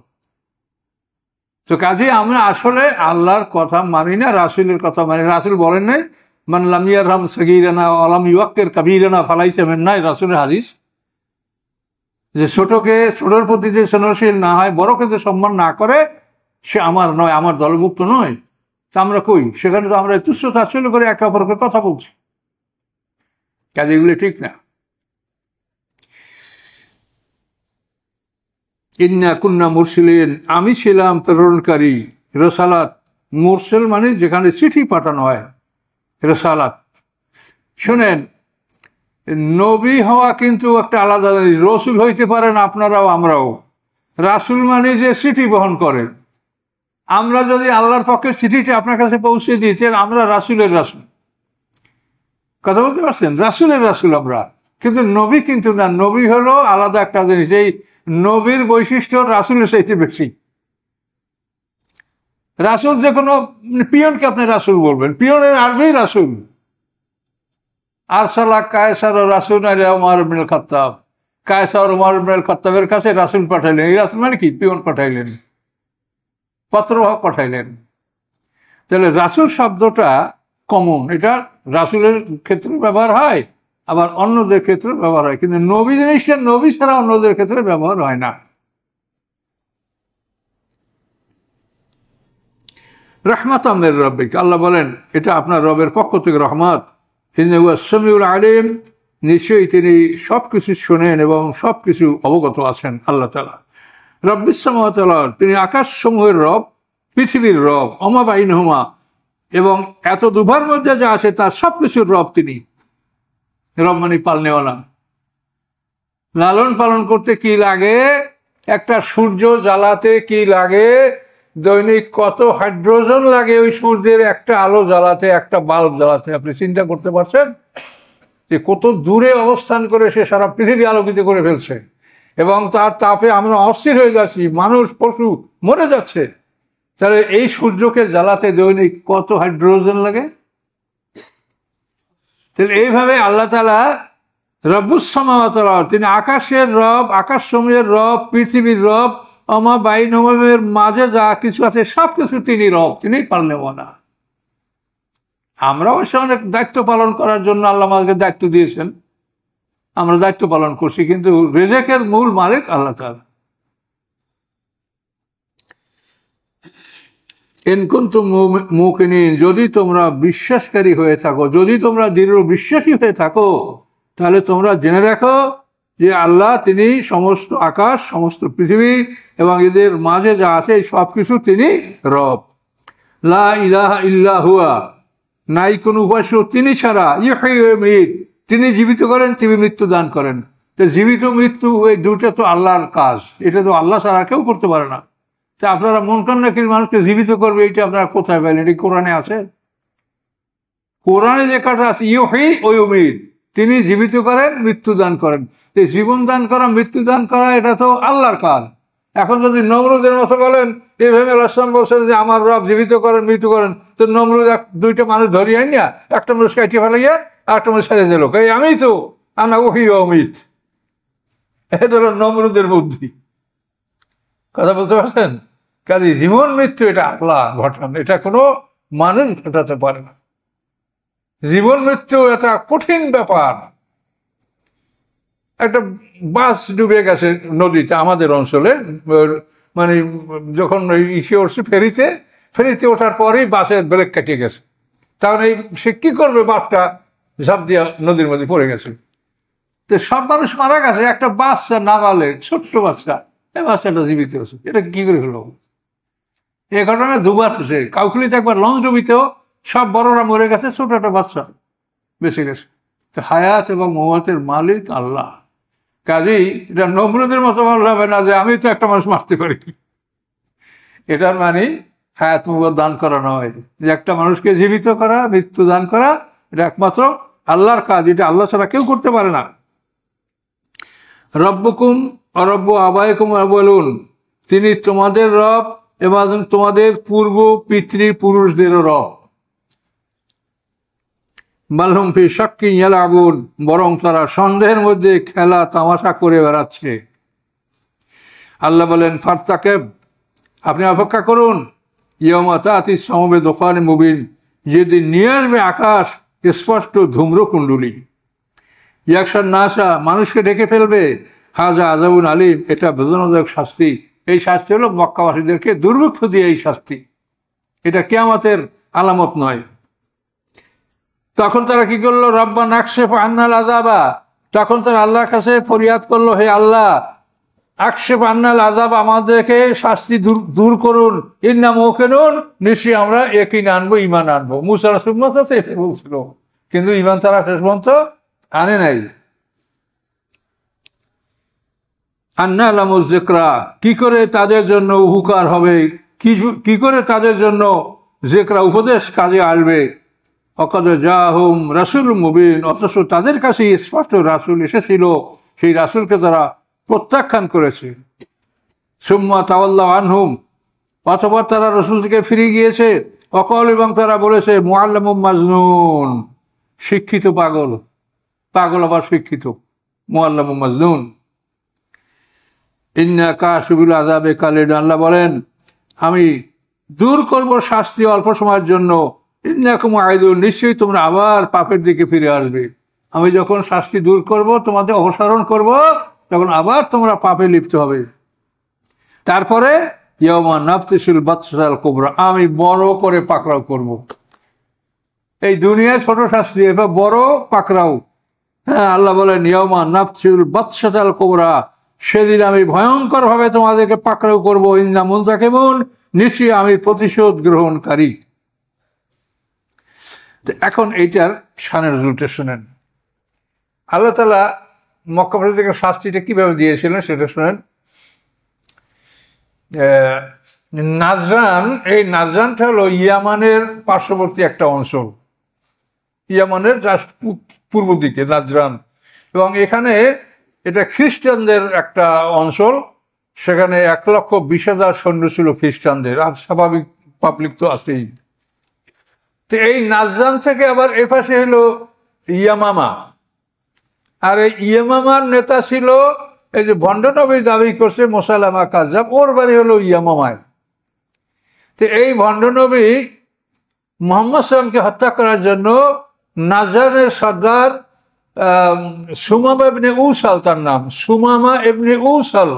তো কাজে আমরা আসলে আল্লাহর কথা মানি না, রাসূলের কথা মানি। রাসূল বলেন নাই মান লাম ইয়ারহাম সগীরানা ওয়া লাম ইউক্কির কাবীরানা ফালাইসা মিন্না, রাসূলের হাদিস। যে ছোটর প্রতি যে স্নেহশীল না হয়, বড়কে যে সম্মান না করে, সে আমার নয়, আমার দলভুক্ত নয়। তা আমরা কই? সেখানে তো আমরা তুচ্ছ তাচ্ছিল্য করে একে অপরকে কথা বলছি। কাজে এগুলো ঠিক না। ইন্না কুন্না মুরসিলিন, আমি ছিলাম প্রেরণকারী। রসালাত, মুরসেল মানে যেখানে চিঠি পাঠানো হয়, রসালাত। শোনেন, নবী হওয়া কিন্তু একটা আলাদা। রসুল হইতে পারেন আপনারাও, আমরাও। রাসূল মানে যে চিঠি বহন করে। আমরা যদি আল্লাহর পক্ষে চিঠিটি আপনার কাছে পৌঁছে দিয়েছেন, আমরা রাসূলের রাসূল। কথা বলতে পারছেন? রাসূলের রাসূল আমরা, কিন্তু নবী কিন্তু না। নবী হলো আলাদা একটা জিনিস। এই নবীর বৈশিষ্ট্য রাসূলের চাইতে বেশি। রাসূল যে কোনো পিয়নকে আপনি রাসূল বলবেন, পিয়নের আরবি রাসূল। আরসালা কায়সার রাসূলা ইলা উমর ইবনে খাত্তাব, কায়সার উমর ইবনে খাত্তাবের কাছে রাসূল পাঠাইলেন। এই রাসূল মানে কি? পিয়ন পাঠাইলেন, পত্রবাহক পাঠাইলেন। তাহলে রাসূল শব্দটা কমন, এটা রাসূলের ক্ষেত্রে ব্যবহার হয়, আবার অন্যদের ক্ষেত্রে ব্যবহার হয়। কিন্তু নবী জিনিসটা নবী ছাড়া অন্যদের ক্ষেত্রে ব্যবহার হয় না। রাহমাতাম মির রাব্বিক, আল্লাহ বলেন এটা আপনার রবের পক্ষ থেকে রহমত। ইন্নাহু আস-সামিউল আলিম, নিশ্চয়ই তিনি সবকিছু শোনেন এবং সবকিছু অবগত আছেন। আল্লাহ তাআলা রব্বিস সামাওয়াতি ওয়াল আরদ, তিনি আকাশসমূহের রব, পৃথিবীর রব, ওমা বাইনহুমা, এবং এত দুভার মধ্যে যা আছে তার সবকিছুর রব তিনি। রব মানে পালনেওয়ালা। লালন পালন করতে কি লাগে? একটা সূর্য জ্বালাতে কি লাগে? দৈনিক কত হাইড্রোজেন লাগে ওই সূর্যের একটা আলো জ্বালাতে, একটা বাল্ব জ্বালাতে। আপনি চিন্তা করতে পারছেন যে কত দূরে অবস্থান করে সে সারা পৃথিবী আলোকিত করে ফেলছে, এবং তার তাপে আমরা অস্থির হয়ে যাচ্ছি, মানুষ পশু মরে যাচ্ছে। তাহলে এই সূর্যকে জ্বালাতে দৈনিক কত হাইড্রোজেন লাগে? তাহলে এইভাবে আল্লাহ তাআলা রব্বুস সামাওয়াতি ওয়াল আরদ, তিনি আকাশের রব, আকাশসমূহের রব, পৃথিবীর রব, আমা বাইনহুমের মাঝে যা কিছু আছে সব কিছু তিনি রব, তিনি পালনেওয়ালা। আমরা অবশ্য অনেক দায়িত্ব পালন করার জন্য আল্লাহ আমাদেরকে দায়িত্ব দিয়েছেন, আমরা দায়িত্ব পালন করছি, কিন্তু রিজেকের মূল মালিক আল্লাহ তাআলা। ইন কুনতুম মুকিনিন, যদি তোমরা বিশ্বাসকারী হয়ে থাকো, যদি তোমরা দৃঢ় বিশ্বাসী হয়ে থাকো, তাহলে তোমরা জেনে রাখো যে আল্লাহ তিনি সমস্ত আকাশ, সমস্ত পৃথিবী এবং এদের মাঝে যা আছে এই সব কিছু তিনি রব। লা ইলাহা ইল্লা হুয়া, নাই কোনো উপাস্য তিনি ছাড়া। ইহয়ী ওয়া ইউমীত, তিনি জীবিত করেন, তিনি মৃত্যু দান করেন। তো জীবিত মৃত্যু এই দুটো তো আল্লাহর কাজ, এটা তো আল্লাহ ছাড়া কেউ করতে পারে না। তা আপনারা মুনকার নাকির মানুষকে জীবিত করবে, এটা আপনারা কোথায় পাইলেন? এটি কোরআনে আছে? কোরআনে যে কথা আছে ইহয়ী ওয়া ইউমীত, তিনি জীবিত করেন, মৃত্যু দান করেন। এই জীবন দান করা, মৃত্যু দান করা এটা তো আল্লাহর কাজ। এখন যদি নমরুদের মতো বলেন, এইভাবে আসলাম বলছে যে আমার রব জীবিত করেন, মৃত্যু করেন, তো নমরুদ দুইটা মানুষ ধরিয়ে আইন না, একটা মানুষ কাটিয়ে ফেলাইয়া একটা মানুষ ছেড়ে দিল, এই আমি তো আনা ওহি অমিত। এটা হলো নমরুদের বুদ্ধি। কথা বলতে পারছেন? কাজে জীবন মৃত্যু এটা আল্লাহ ঘটান, এটা কোনো মানুষ ঘটাতে পারে না। জীবন মৃত্যু এটা কঠিন ব্যাপার। একটা বাস ডুবে গেছে নদীতে আমাদের অঞ্চলে, মানে যখন ইসে উঠছে ফেরিতে ওঠার পরেই বাসের ব্রেক কাটিয়ে গেছে। তখন সে কি করবে, বাসটা ঝাঁপ দিয়া নদীর মধ্যে পড়ে গেছে। তো সব মানুষ মারা গেছে, একটা বাচ্চা নাবালে ছোট্ট বাচ্চা, এই বাচ্চাটা জীবিত হচ্ছে। এটা কি করে হলো? এ ঘটনা দুবার হয়েছে। কাউকুলিতে একবার লঞ্চ ডুবিতেও সব বড়রা মরে গেছে, ছোট একটা বাচ্চা বেঁচে গেছে। তো হায়াত এবং মওয়াতের মালিক আল্লাহ। কাজেই এটা নমরুদের মতো বললে হবে না যে আমি তো একটা মানুষ মারতে পারি। এটার মানে হায়াত মওয়াত দান করা নয়, যে একটা মানুষকে জীবিত করা, মৃত্যু দান করা, এটা একমাত্র আল্লাহর কাজ, এটা আল্লাহ ছাড়া কেউ করতে পারে না। রব্বুকুম অরব্বু আবাইকুম আবলুন, তিনি তোমাদের রব এবং তোমাদের পূর্ব পিতৃপুরুষদেরও রব। বালহুম ফি শাক্কিন ইয়ালাবুন, বরং তারা সন্দেহের মধ্যে খেলা তামাশা করে বেড়াচ্ছে। আল্লাহ বলেন ফারতাকেব, আপনি অপেক্ষা করুন, ইয়াউমা তা'তিস সামু বিদুখানিন মুবিন, যেদিন নিয়ে আসবে আকাশ স্পষ্ট ধূম্রকুণ্ডলী। ইয়াকশান নাসা, মানুষকে ডেকে ফেলবে। হাজা আযাবুন আলিম, এটা বেদনাদায়ক শাস্তি। এই শাস্তি হলো মক্কাবাসীদেরকে দুর্ভিক্ষ দিয়ে এই শাস্তি, এটা কিয়ামতের আলামত নয়। তখন তারা কি করলো? রব্বা নাকশিফ আন্নাল আযাবা, তখন তারা আল্লাহর কাছে ফরিয়াদ করলো, হে আল্লাহ আকশিফ আন্নাল আযাব, আমাদেরকে শাস্তি দূর করুন। ইন্না মুকিনুন, নিশ্চয়ই আমরা ইয়াকিন আনবো, ঈমান আনবো। মুসা রাসূলুল্লাহ বলছিল, কিন্তু ঈমান তারা শেষ পর্যন্ত আনে নাই। আন্না লামুজ যিকরা, কি করে তাদের জন্য উপকার হবে, কি করে তাদের জন্য যিকরা উপদেশ কাজে আসবে। অকদ জাহুম রাসূল মুবিন, অথচ তাদের কাছে স্পষ্ট রাসূল এসেছিল, সেই রাসূলকে তারা প্রত্যাখ্যান করেছে। সুম্মা তাওয়াল্লাউ আনহুম, অতঃপর তারা রাসূল থেকে ফিরে গিয়েছে। অকল, এবং তারা বলেছে মুআল্লামুম মাজনুন, শিক্ষিত পাগল, পাগল আবার শিক্ষিত, মুআল্লামুম মাজনুন। ইন্না কাশিফুল আযাবে কালিল, আল্লাহ বলেন আমি দূর করব শাস্তি অল্প সময়ের জন্য। ইন্নাকুম আইদুন, নিশ্চয়ই তোমরা আবার পাপের দিকে ফিরে আসবে। আমি যখন শাস্তি দূর করব, তোমাদের অপসারণ করব, তখন আবার তোমরা পাপে লিপ্ত হবে। তারপরে ইয়াউমা নাবতিসুল বাতশাল কুবরা, আমি বড় করে পাকড়াও করব। এই দুনিয়ায় ছোট শাস্তি, এবার বড় পাকড়াও। হ্যাঁ, আল্লাহ বলেন ইয়াউমা নাবতিসুল বাতশাল কুবরা, সেদিন আমি ভয়ঙ্কর ভাবে তোমাদেরকে পাকড়াও করব। ইন্না মুনতাকিমুন, নিশ্চয়ই আমি প্রতিশোধ গ্রহণকারী। এখন এইটার শানের নজুলটা শুনেন। আল্লাহ তাআলা মক্কাবাসীদেরকে শাস্তিটা কিভাবে দিয়েছিলেন সেটা শুনেন। নাজরান, এই নাজরানটা হলো ইয়ামানের পার্শ্ববর্তী একটা অঞ্চল, ইয়ামানের জাস্ট পূর্ব দিকে নাজরান। এবং এখানে এটা খ্রিস্টানদের একটা অঞ্চল, সেখানে 1,20,000 সৈন্য ছিল খ্রিস্টানদের, আর স্বাভাবিক পাবলিক তো আছেই। তো এই নাজরান থেকে আবার এপাশে হলো ইয়ামামা। আর এই ইয়ামামার নেতা ছিল এই যে ভণ্ড নবী দাবি করছে মুসাইলামা কাজ্জাব, ওর বাড়ি হলো ইয়ামামায়। তো এই ভণ্ড নবী মুহাম্মদ সাল্লামকে হত্যা করার জন্য নাজরানের সর্দার সুমামা ইবনে উসাল, তার নাম সুমামা ইবনে উসাল,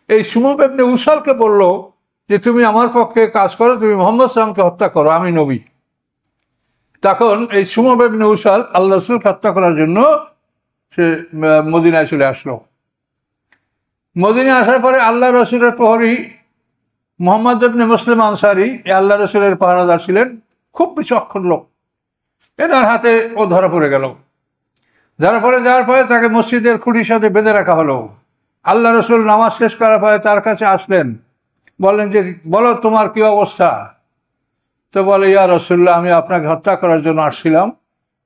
এই সুমামা ইবনে উসালকে বলল যে তুমি আমার পক্ষে কাজ করো, তুমি মুহাম্মদ সাল্লামকে হত্যা করো, আমি নবী। তখন এই সুমামা ইবনে উসাল আল্লাহ রাসূলকে হত্যা করার জন্য সে মদিনায় চলে আসলো। মদিনায় আসার পরে আল্লাহ রসুলের প্রহরী মুহাম্মদ ইবনে মুসলিম আনসারী আল্লাহ রসুলের পাহারাদার ছিলেন, খুব বিচক্ষণ লোক। এনার হাতে ও ধরা পড়ে গেল। ধরা পড়ে যাওয়ার পরে তাকে মসজিদের খুঁটির সাথে বেঁধে রাখা হলো। আল্লাহ রসুল নামাজ শেষ করার পরে তার কাছে আসলেন, বললেন যে বলো তোমার কি অবস্থা? তো বলে, ইয়া রাসূলুল্লাহ, আমি আপনাকে হত্যা করার জন্য আসছিলাম,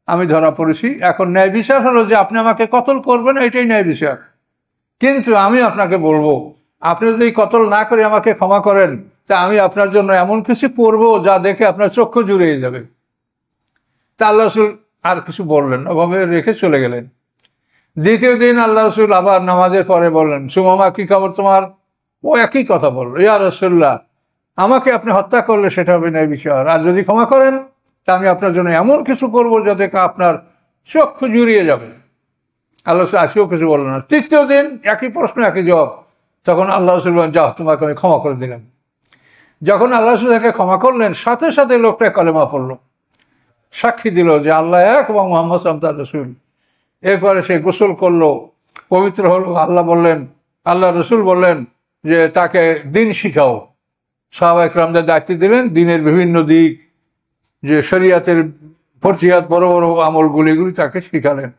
আমি ধরা পড়েছি। এখন ন্যায় বিচার হলো যে আপনি আমাকে কতল করবেন, এটাই ন্যায় বিচার। কিন্তু আমি আপনাকে বলবো, আপনি যদি কতল না করে আমাকে ক্ষমা করেন, তা আমি আপনার জন্য এমন কিছু করবো যা দেখে আপনার চক্ষু জুড়িয়ে যাবে। তা আল্লাহ রসুল আর কিছু বললেন, ওভাবে রেখে চলে গেলেন। দ্বিতীয় দিন আল্লাহ রসুল আবার নামাজের পরে বললেন, সুমামা কি খবর তোমার? ও একই কথা বলল, ইয়া রাসূলুল্লাহ, আমাকে আপনি হত্যা করলে সেটা হবে ন্যায় বিচার, আর যদি ক্ষমা করেন তা আমি আপনার জন্য এমন কিছু করবো যাতে আপনার চক্ষু জুড়িয়ে যাবে। আল্লাহ রসুল আসেও কিছু বললেন না। তৃতীয় দিন একই প্রশ্ন একই জবাব। তখন আল্লাহ রসুল বলেন, যাও, তোমাকে আমি ক্ষমা করে দিলাম। যখন আল্লাহ রসুল তাকে ক্ষমা করলেন, সাথে সাথে লোকটা কলেমা পড়ল, সাক্ষী দিল যে আল্লাহ এক এবং মুহাম্মদ সাল্লাল্লাহু আলাইহি ওয়াসাল্লাম তার রসুল। এরপরে সে গোসল করলো, পবিত্র হলো। আল্লাহ রসুল বললেন যে তাকে দিন শিখাও। সাহাবা ইকরামদের দায়িত্ব দিলেন দিনের বিভিন্ন দিক, যে শরিয়াতের ফরজিয়াত, বড় বড় আমলগুলি তাকে শিখালেন।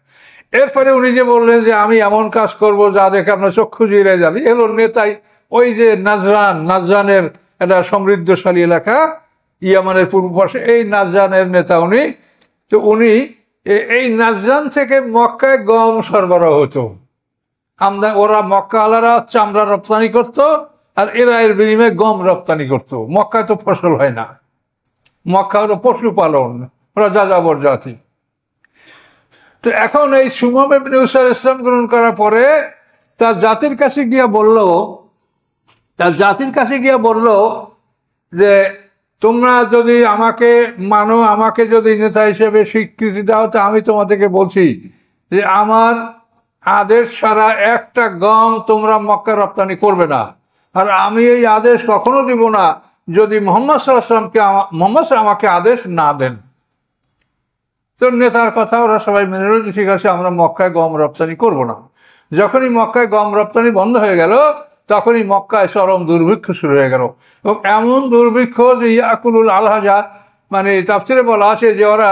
এরপরে উনি যে বললেন যে আমি এমন কাজ করব যা দেখে আপনার চক্ষু জুড়ে যাবে, এলো নেতাই ওই যে নাজরানের একটা সমৃদ্ধশালী এলাকা, ইয়ামানের পূর্ব পাশে, এই নাজরানের নেতা উনি। তো উনি এই নাজরান থেকে মক্কায় গম সরবরাহ হতো। ওরা মক্কা আলারা চামড়া রপ্তানি করত, আর এরা এর বিনিময়ে গম রপ্তানি করত। মক্কায় তো ফসল হয় না, মক্কা হলো পশুপালন, ওরা যাযাবর জাতি। তো এখন এই সুমামা ইবনে উসাল ইসলাম গ্রহণ করার পরে তার জাতির কাছে গিয়া বলল যে তোমরা যদি আমাকে মানো, আমাকে যদি নেতা হিসেবে স্বীকৃতি দাও, তো আমি তোমাদেরকে বলছি যে আমার আদেশ ছাড়া একটা গম তোমরা মক্কা রপ্তানি করবে না। আর আমি এই আদেশ কখনো দিব না যদি মুহাম্মদ সাল্লাল্লাহু আলাইহি ওয়াসাল্লাম আমাকে আদেশ না দেন। তো নেতার কথা ওরা সবাই মেনে নিল, ঠিক আছে, আমরা মক্কায় গম রপ্তানি করব না। যখনই মক্কায় গম রপ্তানি বন্ধ হয়ে গেল, তখনই মক্কায় চরম দুর্ভিক্ষ শুরু হয়ে গেল। এবং এমন দুর্ভিক্ষ যে ইয়াকুলুল আলহাজা, মানে তাফসিরে বলা আছে যে ওরা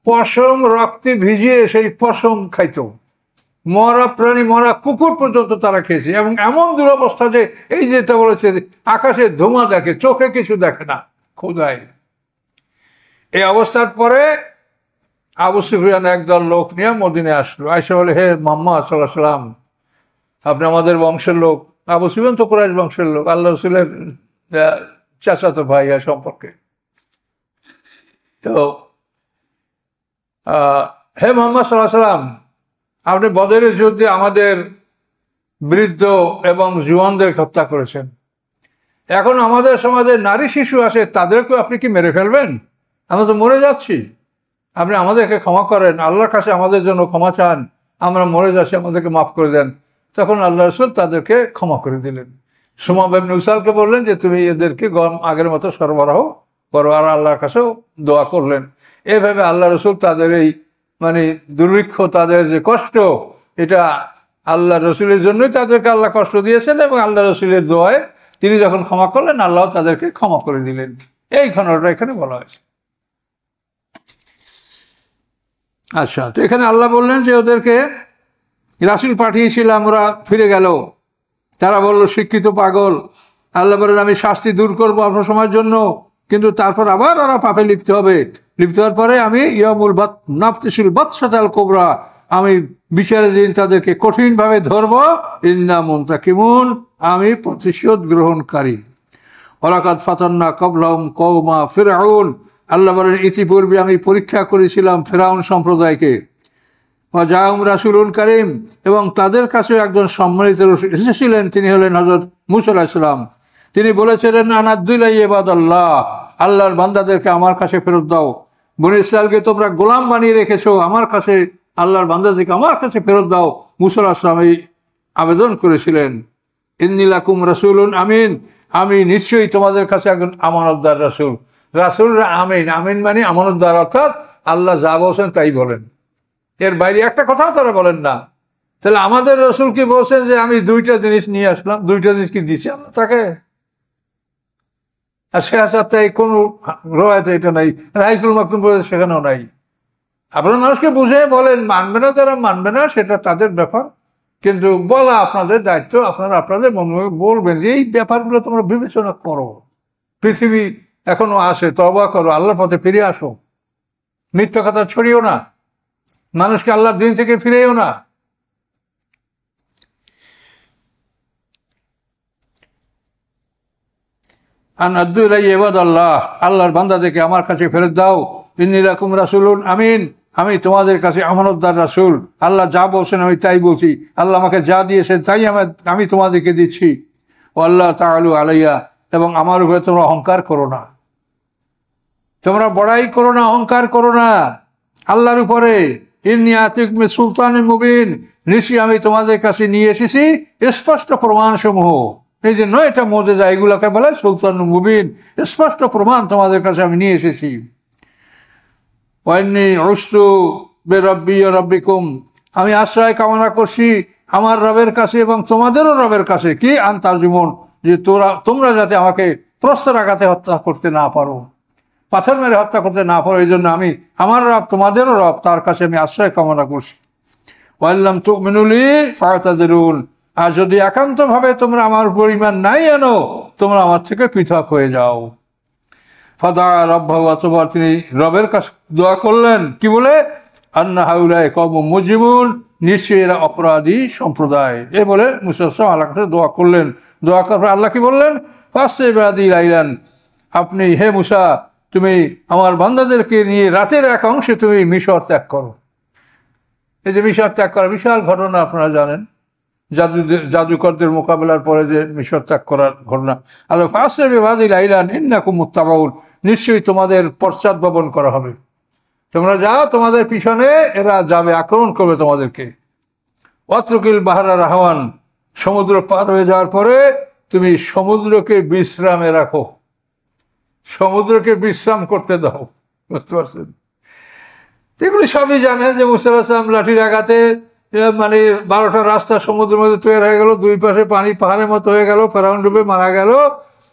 পশম রক্তে ভিজিয়ে সেই পশম খাইত। মরা প্রাণী, মরা কুকুর পর্যন্ত তারা খেয়েছে। এবং এমন দুরবস্থা যে এই যেটা বলেছে, আকাশে ধোঁয়া দেখে, চোখে কিছু দেখে না, খোদাই। এই অবস্থার পরে আবু সুফিয়ান একদল লোক নিয়ে মদিনায় আসলো। আইসা বলে, হে মুহাম্মদ সাল্লাল্লাহু আলাইহি ওয়াসাল্লাম, আপনি আমাদের বংশের লোক। আবু সুফিয়ান তো কুরাইশ বংশের লোক, আল্লাহ রসুলের চাচাতো ভাই সম্পর্কে। তো হে মুহাম্মদ সাল্লাল্লাহু আলাইহি ওয়াসাল্লাম, আপনি বদরের যুদ্ধে আমাদের বৃদ্ধ এবং জুয়ানদের হত্যা করেছেন। এখন আমাদের সমাজে নারী শিশু আসে, তাদেরকেও আপনি কি মেরে ফেলবেন? আমরা তো মরে যাচ্ছি, আপনি আমাদেরকে ক্ষমা করেন, আল্লাহর কাছে আমাদের জন্য ক্ষমা চান, আমরা মরে যাচ্ছি, আমাদেরকে মাফ করে দেন। তখন আল্লাহ রসুল তাদেরকে ক্ষমা করে দিলেন। সুমামা ইবনে উসালকে বললেন যে তুমি এদেরকে গম আগের মতো সরবরাহ করো, আর আল্লাহর কাছেও দোয়া করলেন। এভাবে আল্লাহ রসুল তাদের এই মানে দুর্ভিক্ষ, তাদের যে কষ্ট, এটা আল্লাহ রসুলের জন্যই তাদেরকে আল্লাহ কষ্ট দিয়েছেন। এবং আল্লাহ রসুলের দোয়ায় তিনি যখন ক্ষমা করলেন, আল্লাহ তাদেরকে ক্ষমা করে দিলেন। এই ঘটনাটা এখানে বলা হয়েছে। আচ্ছা, তো এখানে আল্লাহ বললেন যে ওদেরকে রাসূল পাঠিয়েছিলাম, ওরা ফিরে গেল, তারা বলল শিক্ষিত পাগল। আল্লাহ বলেন আমি শাস্তি দূর করবো অল্প সময়ের জন্য, কিন্তু তারপর আবার ওরা পাপে লিপ্ত হবে। লিপ্ত হওয়ার পরে আমি ইয়ামুল নাফতিসুল বাতশাতাল কুবরা, আমি বিচারের দিন তাদেরকে কঠিনভাবে ধরবো। ইন্না মুনতাকিমুন, আমি প্রতিশোধ গ্রহণকারী। ওয়ালাকাদ ফাতান্না ক্বাবলাহুম কওমা ফিরআউন, আল্লাহ বলেন ইতিপূর্বে আমি পরীক্ষা করেছিলাম ফেরাউন সম্প্রদায়কে। ওয়াজাহুম রাসূলুন কারীম, এবং তাদের কাছে একজন সম্মানিত রাসূল এসেছিলেন, তিনি হলেন হযরত মূসা আলাইহিস সালাম। তিনি বলেছিলেন, আনাদ্দুলাই ইবাদাল্লাহ, আল্লাহর বান্দাদেরকে আমার কাছে ফেরত দাও। বনী ইসরাইলকে তোমরা গোলাম বানিয়ে রেখেছো, আমার কাছে আল্লাহর বান্দাদেরকে আমার কাছে ফেরত দাও। মূসা আলাইহিস সালাম এই আবেদন করেছিলেন। ইন্নী লাকুম রাসূলুন আমিন, আমি নিশ্চয়ই তোমাদের কাছে একজন আমানতদার রাসূল। রাসূলরা আমিন, আমিন মানে আমানতদার, অর্থাৎ আল্লাহ যা বলছেন তাই বলেন, এর বাইরে একটা কথাও তারা বলেন না। তাহলে আমাদের রাসূল কি বলছেন যে আমি দুইটা জিনিস নিয়ে আসলাম, দুইটা জিনিস কি দিচ্ছে আল্লাহ তাকে? আর সে আসার তাই কোনো রওয়ায়েতে এটা নাই, রাহিকুল মাকতুম বলে সেখানেও নাই। আপনারা মানুষকে বুঝে বলেন, মানবে না যারা মানবে না সেটা তাদের ব্যাপার, কিন্তু বলা আপনাদের দায়িত্ব। আপনারা আপনাদের মনে বলবেন যে এই ব্যাপারগুলো তোমরা বিবেচনা করো, পৃথিবী এখনো আসে, তওবা করো, আল্লাহর পথে ফিরে আসো, মিথ্যা কথা ছড়িও না, মানুষকে আল্লাহর দিন থেকে ফিরেও না। আনাদ্দু ইলাইয়া ইবাদাল্লাহ, আল্লাহর বান্দাদেরকে আমার কাছে ফেরত দাও। ইন্নী লাকুম রাসূলুন আমিন, আমি তোমাদের কাছে আমানতদার রাসূল। আল্লাহ যা বলছেন আমি তাই বলছি, আল্লাহ আমাকে যা দিয়েছেন তাই আমি তোমাদেরকে দিচ্ছি। ও আল্লাহ তাআলু আলাইয়া, এবং আমার উপরে তোমরা অহংকার করো না, তোমরা বড়াই করো না, অহংকার করো না আল্লাহর উপরে। ইন্নী আতিকুম সুলতানুম মুবিন, নিশ্চয়ই আমি তোমাদের কাছে নিয়ে এসেছি স্পষ্ট প্রমাণসমূহ। এই যে নয় এটা মুজিজা, এগুলোকে বলে সুলতানুম মুবিন, স্পষ্ট প্রমাণ তোমাদের কাছে আমি নিয়ে এসেছি। ওয়ান্নী উস্তু বিরাব্বি ওয়া রাব্বিকুম, আমি আশ্রয় কামনা করছি আমার রবের কাছে এবং তোমাদেরও রবের কাছে, কি আনতারজুমুন, যে তোমরা যাতে আমাকে প্রস্তরাঘাতে হত্যা করতে না পারো, পাথর মেরে হত্যা করতে না পারো, এই জন্য আমি আমার রব তোমাদেরও রব, তার কাছে আমি আশ্রয় কামনা করছি। ওয়াল্লাম তুমিনু লি ফাতাযিরুন, আর যদি একান্তভাবে তোমরা আমার উপর ঈমান নাই আনো, তোমরা আমার থেকে পৃথক হয়ে যাও। ফাদা রব্বাহু ওয়াতাবা, তিনি রবের কাছে দোয়া করলেন, কি বলে? আন্না হাউলাই কওমুম মুজরিমুন, নিশ্চয়ই এরা অপরাধী সম্প্রদায়। এ বলে মূসা আল্লাহর কাছে দোয়া করলেন। দোয়া করার আল্লাহ কি বললেন? ফাসবিরাদি লাইলান, আপনি হে মূসা তুমি আমার বান্দাদেরকে নিয়ে রাতের এক অংশে তুমি মিশর ত্যাগ করো। এই যে মিশর ত্যাগ করা বিশাল ঘটনা, আপনারা জানেন, জাদুকরদের মোকাবেলার পরে যে মিশর ত্যাগ করার ঘটনা। আল্লাহ ফাসবিরাদি লাইলান ইন্নাকুম মুত্তাবাউন, নিশ্চয়ই তোমাদের পশ্চাৎভবন করা হবে, তোমরা যাও, তোমাদের পিছনে এরা যাবে, আক্রমণ করবে তোমাদেরকে। ওয়াতরুকিল বাহরা রাহওয়ান, সমুদ্র পার হয়ে যাওয়ার পরে তুমি সমুদ্রকে বিশ্রামে রাখো, সমুদ্রকে বিশ্রাম করতে দাও। বুঝতে পারছেন? এগুলি সবই জানেন যে মূসা আলাইহিস সালাম লাঠির আঘাতে মানে 12টা রাস্তা সমুদ্রের মধ্যে তৈরি হয়ে গেল, দুই পাশে পানি পাহাড়ের মতো হয়ে গেল, ফেরাউন ডুবে মারা গেল।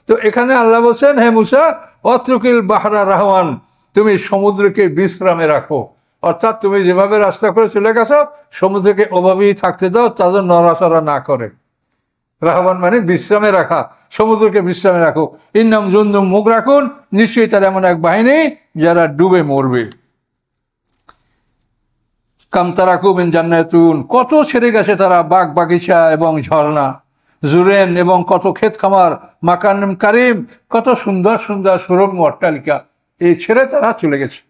তো এখানে আল্লাহ বলছেন, হে মূসা ওয়াতরুকিল বাহরা রাহওয়ান, তুমি সমুদ্রকে বিশ্রামে রাখো, অর্থাৎ তুমি যেভাবে রাস্তা করে চলে গেছো সমুদ্রকে ওভাবেই থাকতে দাও, তাদের নড়াচড়া না করে। রাহওয়ান মানে বিশ্রামে রাখা, সমুদ্রকে বিশ্রামে রাখো। ইন্নাম জুনদুম মুগরাকুন, নিশ্চয়ই তারা এমন এক বাহিনী যারা ডুবে মরবে। কামতারাকু মিন জান্নাতুন, কত ছেড়ে গেছে তারা বাগ বাগিচা এবং ঝর্ণা, জুরেন এবং কত ক্ষেত খামার, মাকানিম কারিম, কত সুন্দর সুন্দর সুরম্য অট্টালিকা, এই ছেড়ে তারা চলে গেছে।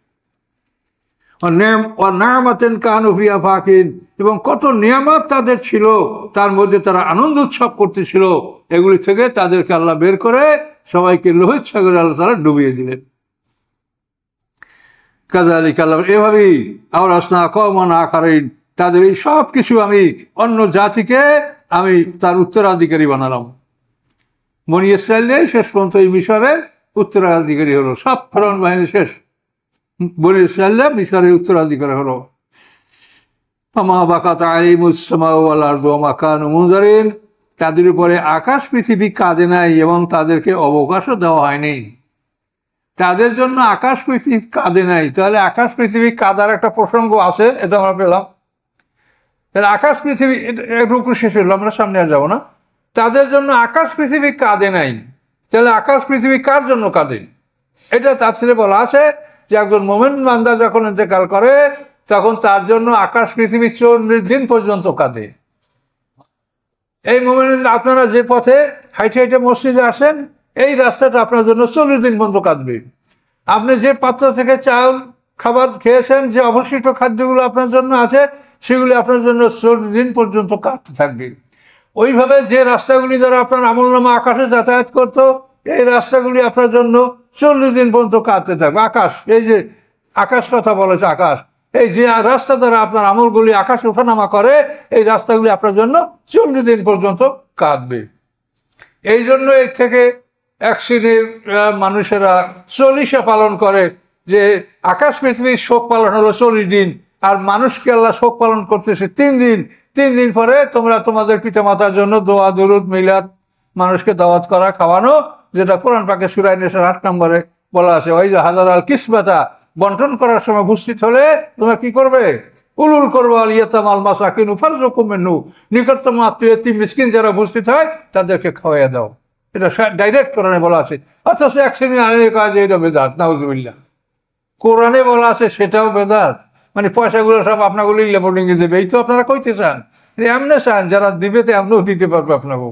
এবং কত নিয়ামত তাদের ছিল, তার মধ্যে তারা আনন্দ উৎসব করতেছিল, এগুলি থেকে তাদেরকে আল্লাহ বের করে সবাইকে লোহিত সাগরে আল্লাহ তারা ডুবিয়ে দিলেন। কাযালিকা আল্লাহ, এভাবেই আওরাসনা কওমান আখারিন, তাদের এই সব কিছু আমি অন্য জাতিকে আমি তার উত্তরাধিকারী বানালাম। বনী ইসরাইলের শেষ পর্যন্ত এই মিশরের উত্তরাধিকারী হলো, সব ফেরাউন বাহিনী শেষ, বনী ইসরাইল মিশরের উত্তরাধিকারী হলো। ফামা বাকাত আলাইহিমুস সামাউ ওয়াল আরদু ওয়া মা কানু মুনজারিন, তাদের উপরে আকাশ পৃথিবী কাঁদে নাই এবং তাদেরকে অবকাশও দেওয়া হয়নি। তাদের জন্য আকাশ পৃথিবী কাঁদে নাই, তাহলে আকাশ পৃথিবী কাঁদার একটা প্রসঙ্গ আছে, এটা আমরা পেলাম। আকাশ পৃথিবী রূপ শেষ হলো, আমরা সামনে আর যাবো না। তাদের জন্য আকাশ পৃথিবী কাঁদে নাই, তাহলে আকাশ পৃথিবী কার জন্য কাঁদে? এটা তাফসিরে বলা আছে যে একজন মুমিন বান্দা যখন ইন্তেকাল করে তখন তার জন্য আকাশ পৃথিবী 40 দিন পর্যন্ত কাঁদে। এই মুমিন, আপনারা যে পথে হাইটে হাইটে মসজিদে আসেন, এই রাস্তাটা আপনার জন্য 40 দিন পর্যন্ত কাঁদবে। আপনি যে পাত্র থেকে চাউল খাবার খেয়েছেন, যে অবশিষ্ট খাদ্যগুলো আপনার জন্য আছে সেগুলি আপনার জন্য 40 দিন পর্যন্ত কাটতে থাকবে। ওইভাবে যে রাস্তাগুলি দ্বারা আপনার আমলনামা আকাশে যাতায়াত করতো, এই রাস্তাগুলি আপনার জন্য 40 দিন পর্যন্ত কাটতে থাকবে। আকাশ, এই যে আকাশ কথা বলেছে, আকাশ, এই যে রাস্তা দ্বারা আপনার আমলগুলি আকাশে ওঠানামা করে, এই রাস্তাগুলি আপনার জন্য 40 দিন পর্যন্ত কাটবে। এই জন্য এর থেকে এক শ্রেণীর মানুষেরা চল্লিশে পালন করে, যে আকাশ পৃথিবীর শোক পালন হলো 40 দিন, আর মানুষকে আল্লাহ শোক পালন করতেছে 3 দিন। 3 দিন পরে তোমরা তোমাদের পিতামাতার জন্য দোয়া, দুরুদ, মিলাদ, মানুষকে দাওয়াত করা, খাওয়ানো, যেটা কোরআন পাকে সূরা নিসার 8 নম্বরে বলা আছে, ওই যে হাজার আল কিসমাতা, বন্টন করার সময় উপস্থিত হলে তোমরা কি করবে? উলুল করবো আল ইয়াতাম আল মাসাকিন ফারযুকুম মিনহু, নিকটতম আত্মীয় এতিম মিসকিন যারা উপস্থিত হয় তাদেরকে খাওয়াইয়া দাও। এটা ডাইরেক্ট কোরআনে বলা আছে। অথচ এক শ্রেণী আইনের কাজ, এটা বেদাত, নাউজুবিল্লাহ। কোরআনে বলা আছে সেটাও বেদাত, মানে পয়সাগুলো সব আপনাগুলো লেবর্ডিংয়ে দেবে, এই তো আপনারা কইতে চান, এমনে চান যারা দিবে তো এমনও দিতে পারবে আপনাকে,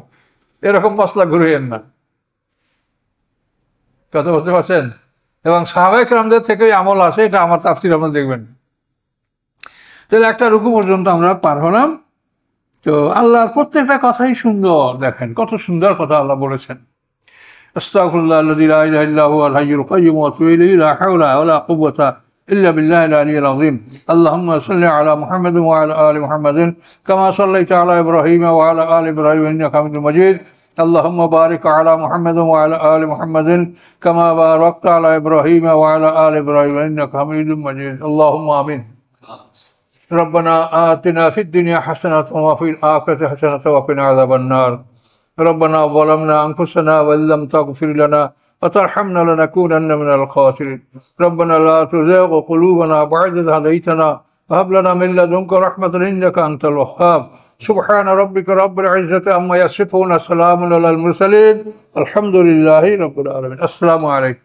এরকম মশলা ঘুরিয়েন না। কথা বুঝতে পারছেন? এবং সাহাবায়ে কেরামদের থেকে আমল আসে, এটা আমার তাফসীর আপনারা দেখবেন। তাহলে একটা রুকু পর্যন্ত আমরা পার হলাম। তো আল্লাহর প্রত্যেকটা কথাই সুন্দর, দেখেন কত সুন্দর কথা আল্লাহ বলেছেন। আস্তাগফিরুল্লাহ আল্লাযী লা ইলাহা ইল্লা হুয়াল হাইয়ুল কাইয়্যুম ওয়া আতুবু ইলাইহি, লা হাওলা ওয়ালা কুওয়াতা ইল্লা বিল্লাহিল আলিয়্যিল আযীম। আল্লাহুম্মা সাল্লি আলা মুহাম্মাদিন ওয়া আলা আলি মুহাম্মাদিন কামা সাল্লাইতা আলা ইব্রাহিম ওয়া আলা আলি ইব্রাহিম ইন্নাকা হামিদুম মাজিদ। اللهم بارك على محمد وعلى آل محمد كما باركت على إبراهيم وعلى آل إبراهيم إنك حميد مجيد. اللهم آمين. ربنا آتنا في الدنيا حسنة وفي الآخرة حسنة وقنا عذاب النار. ربنا ظلمنا أنفسنا وإن لم تغفر لنا وترحمنا لنكونن من الخاسرين. ربنا لا تزغ قلوبنا بعد إذ هديتنا وهب لنا من لدنك رحمة إنك أنت الوهاب. سبحان ربك رب العزة عما يصفون، سلام على المرسلين، الحمد لله رب العالمين. السلام عليكم.